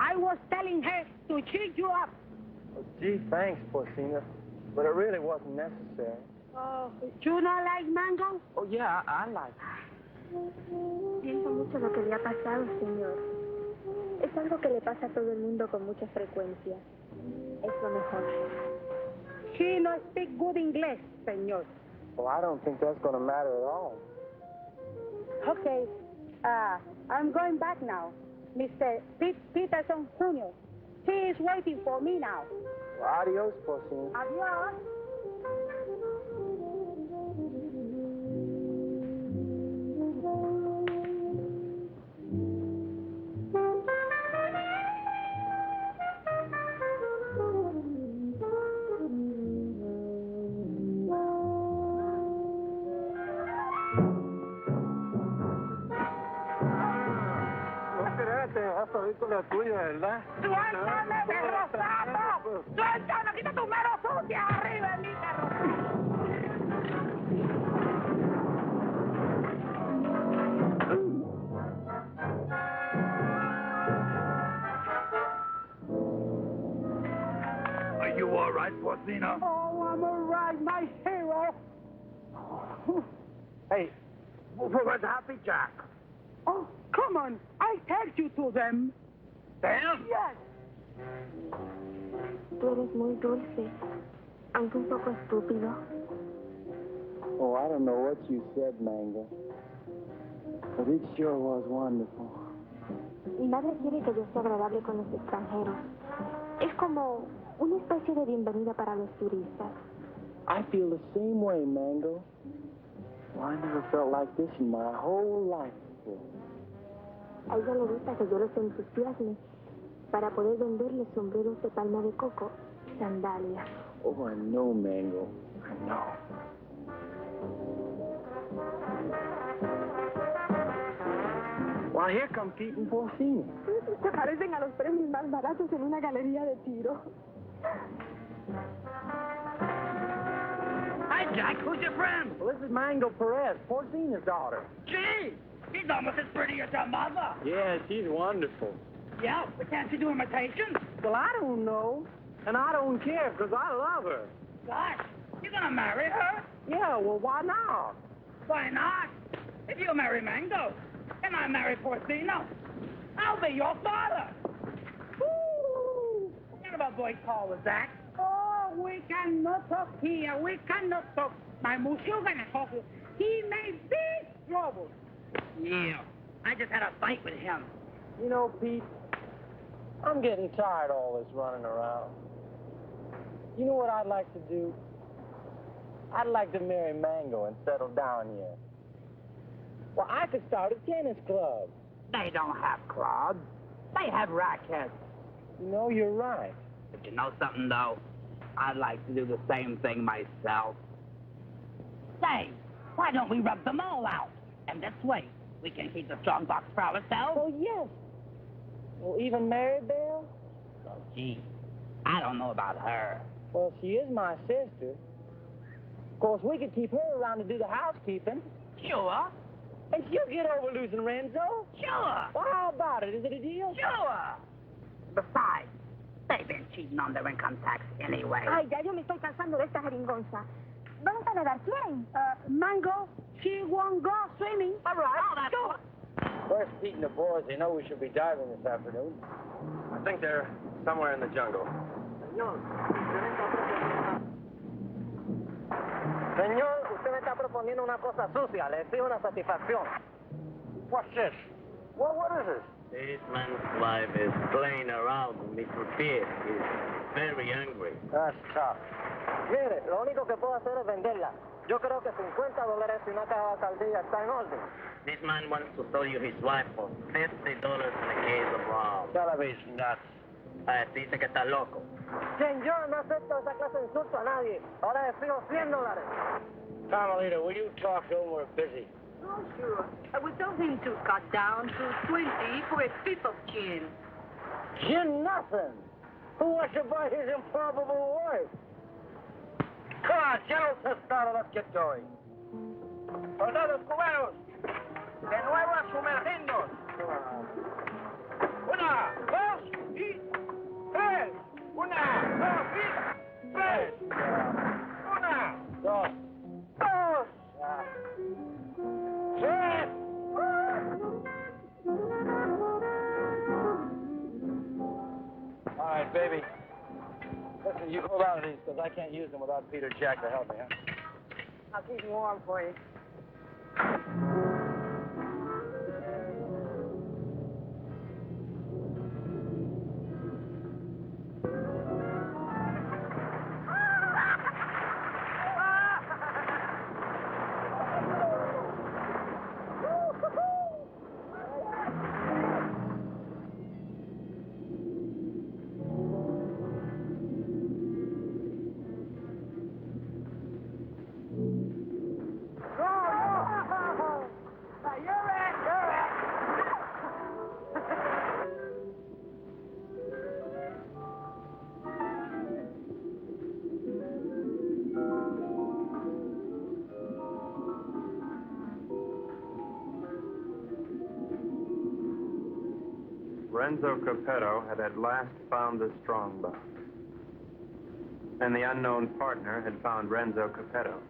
I was telling her to cheer you up. Oh, gee, thanks, Porcina. But it really wasn't necessary. Oh, you not like Mango? Oh, yeah, I like it. Siento mucho lo que le ha pasado, señor. Es algo que le pasa a todo el mundo con mucha frecuencia. Es lo mejor. She no speak good English, señor. Well, I don't think that's going to matter at all. Okay, I'm going back now. Mr. Peterson Jr. He is waiting for me now. Well, adios, Porcina. Adios. Película tuya, ¿verdad? ¡Suéltame, perro sapo! ¡Suéltame! ¡Quita tu mero sucia arriba de mi perro! Are you all right, Porcina? Oh, I'm all right, my hero. Hey, where's Happy Jack? Oh, come on. I take you to them. Them? Yes. Tú eres muy dulce, aunque un poco estúpido. Oh, I don't know what you said, Mango. But it sure was wonderful. Mi madre quiere que yo sea agradable con los extranjeros. Es como una especie de bienvenida para los turistas. I feel the same way, Mango. Well, I never felt like this in my whole life before. A ella le gusta que yo los entusiasme para poder venderle sombreros de palma de coco y sandalias. Oh, I know, Mango. I know. Well, here come Pete and Porcina. Se parecen a los premios más baratos en una galería de tiro. Hi, Jack. Who's your friend? Well, this is Mango Perez, Porcina's daughter. Gee, she's almost as pretty as her mother. Yeah, she's wonderful. Yeah, but can't she do imitations? Well, I don't know. And I don't care, because I love her. Gosh, you gonna marry her? Yeah, well, why not? Why not? If you marry Mango, and I marry Porcino, I'll be your father. Woo! What kind of a voice call was that? Oh, we cannot talk here. We cannot talk. My monsieur gonna talk. He made big trouble. Yeah, I just had a fight with him. You know, Pete, I'm getting tired of all this running around. You know what I'd like to do? I'd like to marry Mango and settle down here. Well, I could start a tennis club. They don't have clubs. They have rackets. You know, you're right. But you know something, though? I'd like to do the same thing myself. Say, why don't we rub them all out? And this way, we can keep the strong box for ourselves. Oh, yes. Well, even Mary Bell? Oh, gee, I don't know about her. Well, she is my sister. Of course, we could keep her around to do the housekeeping. Sure. And she'll get over losing Renzo. Sure. Well, how about it? Is it a deal? Sure. Besides, they've been cheating on their income tax anyway. Ay, ya yo me estoy cansando de esta jeringonza. ¿Vamos a nadar? ¿Quién? Mango, she won't go swimming. All right. Oh, that's Go. Where's Pete and the boys? They know we should be diving this afternoon. I think they're somewhere in the jungle. Señor, usted me está proponiendo una cosa sucia. Le exijo una satisfacción. What's this? What is this? This man's life is playing around with Mr. Pierre. He's very angry. That's tough. Mire, lo único que puedo hacer es venderla. Yo creo que $50 y una caja de alcaldía está en orden. This man wants to sell you his wife for $50 and a case of rum. Television nuts. Dice que está loco. Señor, no acepto esa clase de insulto a nadie. Ahora le pido $100. Carmelita, will you talk to him? We're busy. Oh, sure. I would tell him to cut down to 20 for a fifth of gin. Gin nothing. Who wants to buy his improbable wife? Come on, General Tostado, let's get going. Soldados cubanos, de nuevo a sumergirnos. Una, dos y tres. Una, dos y tres. Una, Dos. dos, tres. All right, baby. Listen, you hold on to these, because I can't use them without Peter Jack to help me, huh? I'll keep him warm for you. Renzo Capetto had at last found the strongbow. And the unknown partner had found Renzo Capetto.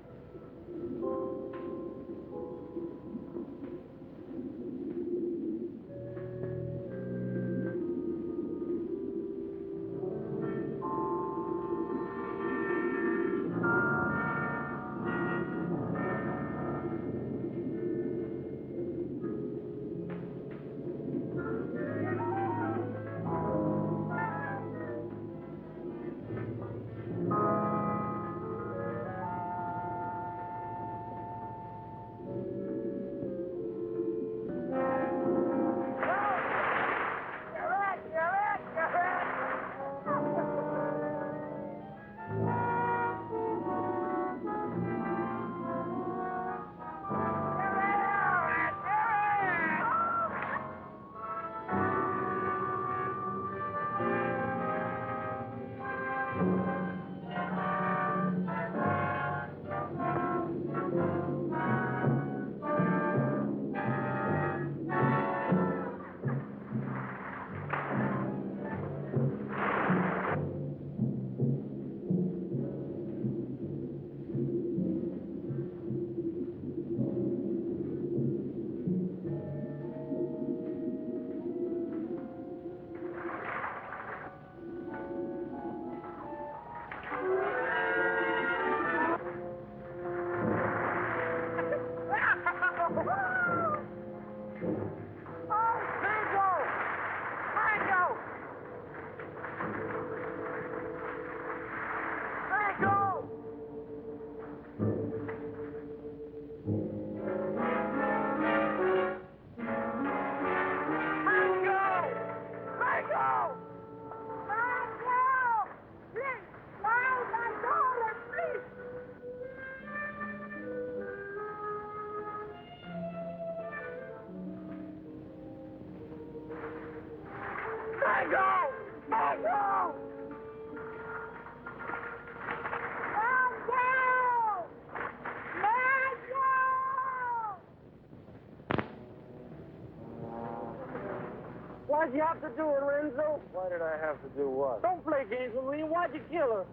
Why'd you have to do it, Renzo? Why did I have to do what? Don't play games with me. Why'd you kill her?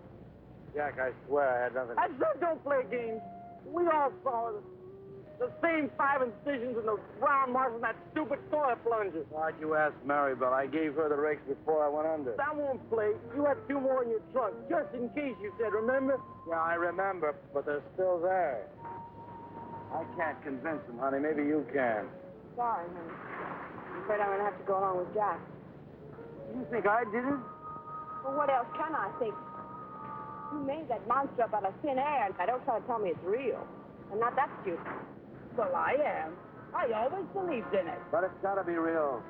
Jack, I swear I had nothing. I said don't play games. We all saw the same 5 incisions and the round marks in that stupid toilet plunger. Why'd you ask Maribel? I gave her the rakes before I went under. That won't play. You had 2 more in your trunk, just in case, you said, remember? Yeah, I remember, but they're still there. I can't convince them, honey. Maybe you can. Sorry, honey. I'm afraid I'm going to have to go along with Jack. You think I did it? Well, what else can I think? You made that monster up out of thin air, and I don't try to tell me it's real. I'm not that stupid. Well, I am. I always believed in it. But it's got to be real.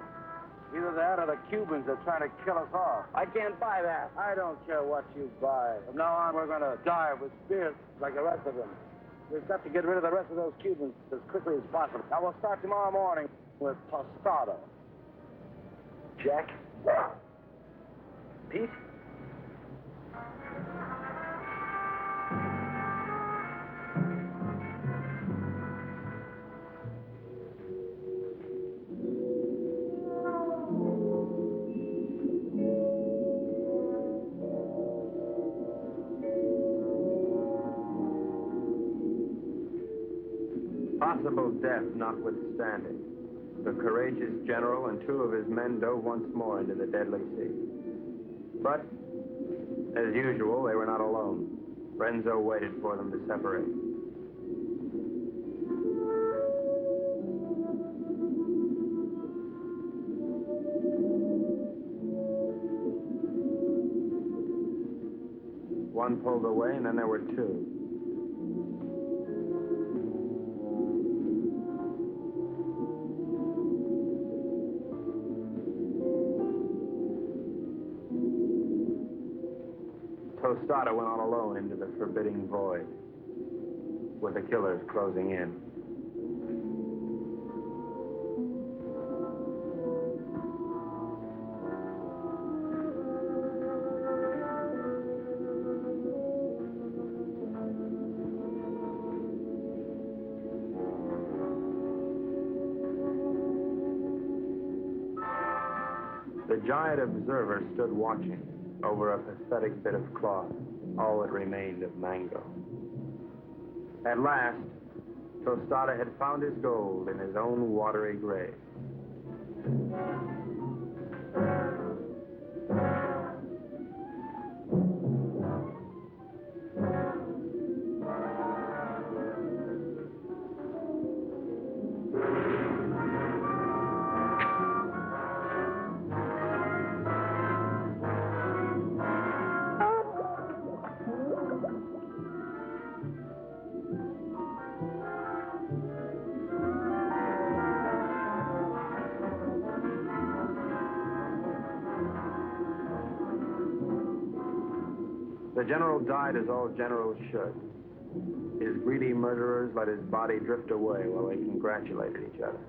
Either that or the Cubans are trying to kill us off. I can't buy that. I don't care what you buy. From now on, we're going to die with spears like the rest of them. We've got to get rid of the rest of those Cubans as quickly as possible. Now, we'll start tomorrow morning with Tostado. Jack? Pete? Possible death notwithstanding, the courageous general and 2 of his men dove once more into the deadly sea. But, as usual, they were not alone. Renzo waited for them to separate. One pulled away, and then there were 2. Tostado went on alone into the forbidding void, with the killers closing in. The giant observer stood watching over a pathetic bit of cloth, all that remained of Mango. At last, Tostado had found his gold in his own watery grave. The general died as all generals should. His greedy murderers let his body drift away while they congratulated each other.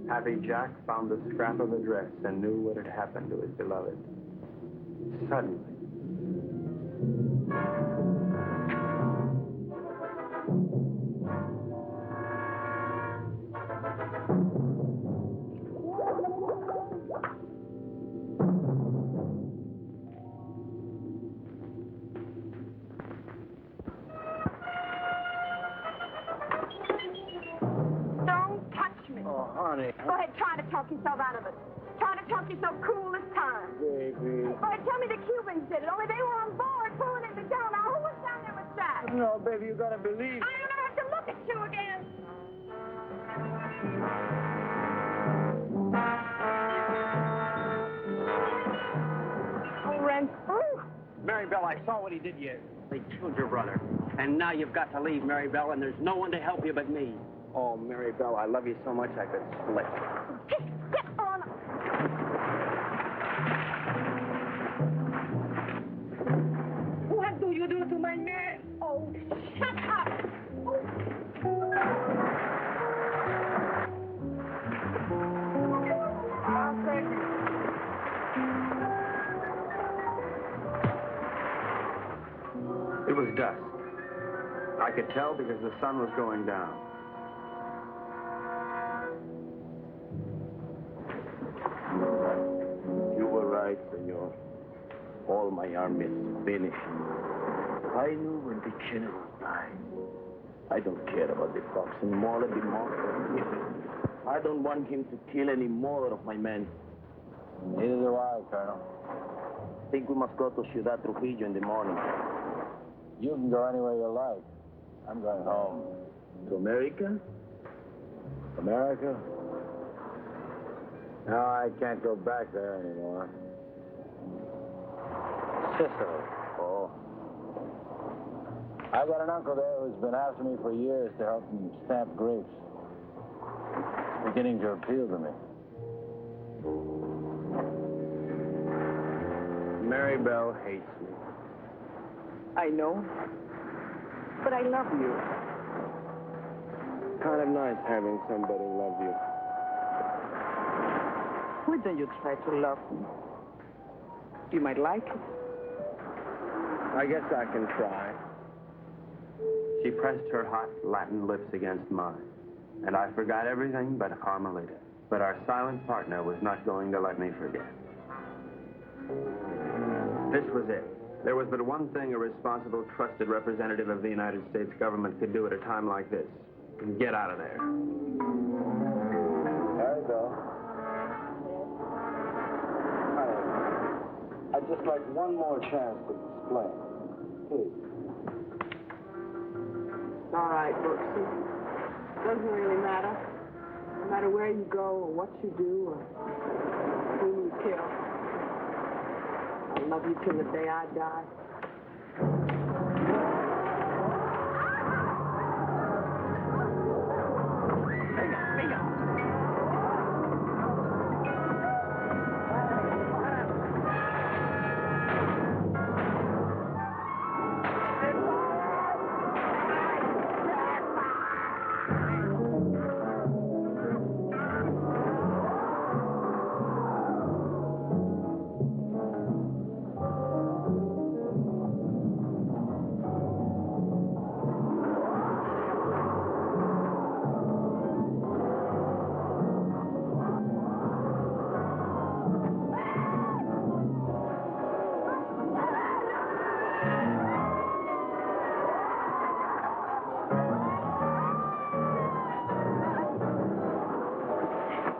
Happy Jack found the scrap of a dress and knew what had happened to his beloved. Suddenly, Go ahead, try to talk yourself out of it. Try to talk yourself cool this time. Baby. Go ahead, tell me the Cubans did it, only they were on board pulling into town. Now, who was down there with Jack? No, baby, you gotta believe. I don't have to look at you again. Oh, Ren. Mary Bell, I saw what he did you. They killed your brother. And now you've got to leave, Mary Bell, and there's no one to help you but me. Oh, Mary Bell, I love you so much I could split. Get on. What do you do to my man? Oh, shut up. it was dusk. I could tell because the sun was going down. You were right, senor. All my army is finished. I knew when the general died. I don't care about the fox anymore. Let him off. I don't want him to kill any more of my men. Neither do I, Colonel. I think we must go to Ciudad Trujillo in the morning. You can go anywhere you like. I'm going home. To America? America? No, I can't go back there anymore. Sicily. Oh. I've got an uncle there who's been after me for years to help him stamp grapes. It's beginning to appeal to me. Mary Bell hates me. I know. But I love you. Kind of nice having somebody love you. Why don't you try to love me? You might like it. I guess I can try. She pressed her hot Latin lips against mine, and I forgot everything but Carmelita. But our silent partner was not going to let me forget. This was it. There was but one thing a responsible, trusted representative of the United States government could do at a time like this. Get out of there. There you go. I'd just like one more chance to explain. Please. All right, Brooksy. Doesn't really matter. No matter where you go or what you do or who you kill. I love you till the day I die.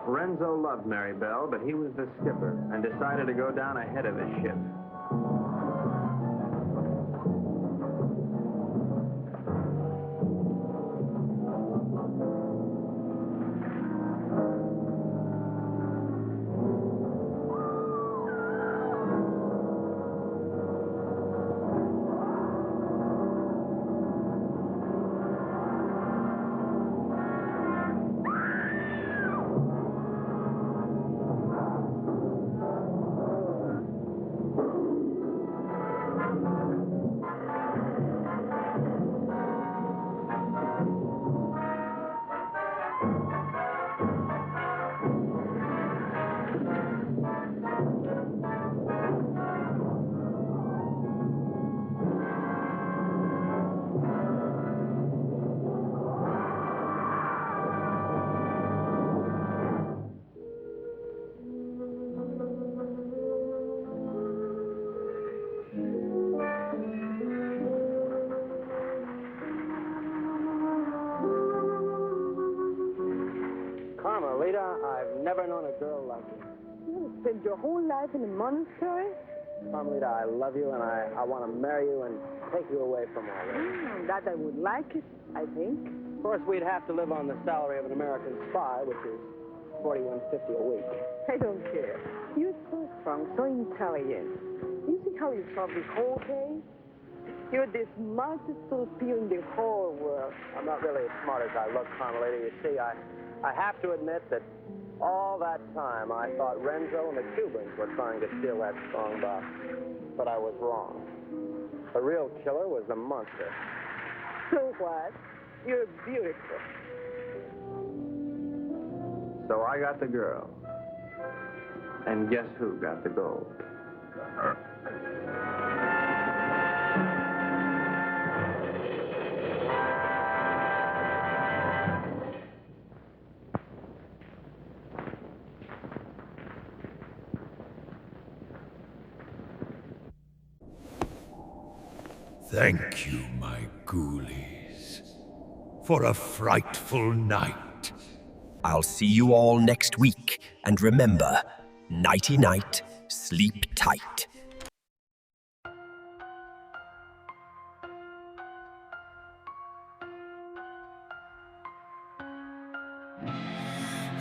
Renzo loved Mary Bell, but he was the skipper and decided to go down ahead of his ship. Carmelita, I've never known a girl like you. You spent your whole life in a monastery? Carmelita, I love you, and I want to marry you and take you away from all this. That I would like it, I think. Of course, we'd have to live on the salary of an American spy, which is $41.50 a week. I don't care. You're so strong, so intelligent. You see how you solve this whole case? You're the smartest torpedo in the whole world. I'm not really as smart as I look, Carmelita. You see, I have to admit that all that time I thought Renzo and the Cubans were trying to steal that strong box. But I was wrong. The real killer was the monster. So what? You're beautiful. So I got the girl. And guess who got the gold? Thank you, my ghoulies, for a frightful night. I'll see you all next week, and remember, nighty-night, sleep tight.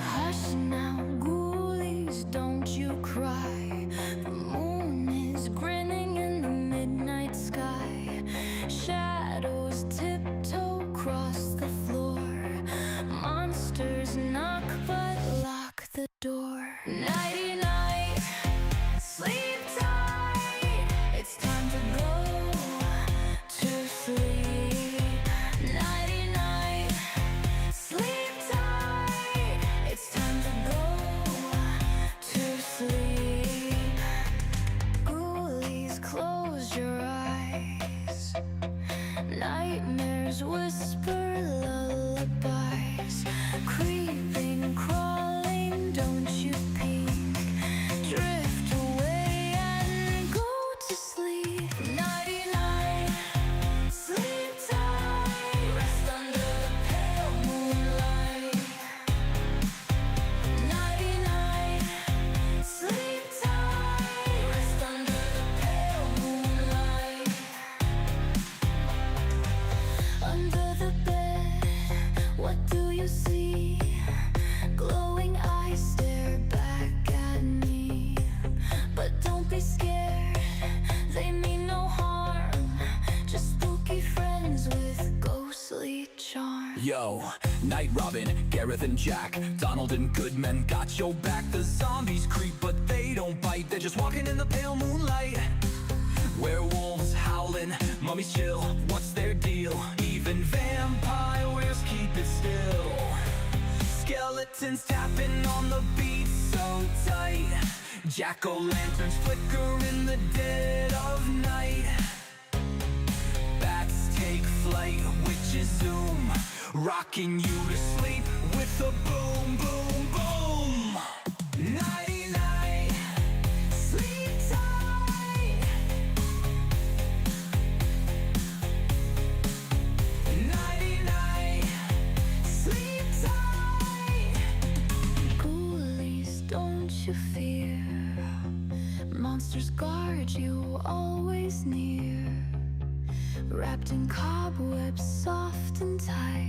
Hush now, ghoulies, don't you cry. The moon is grinning in the midnight sky. Shadows Yo, Night Robin, Gareth and Jack, Donald and Goodman got your back. The zombies creep, but they don't bite. They're just walking in the pale moonlight. Werewolves howling, mummies chill. What's their deal? Even vampires keep it still. Skeletons tapping on the beat so tight. Jack-o'-lanterns flicker in the dead of night. Bats take flight, witches zoom, rocking you to sleep with a boom, boom, boom. Nighty-night, sleep tight. Nighty-night, sleep tight. Ghoulies, don't you fear. Monsters guard you always near. Wrapped in cobwebs, soft and tight.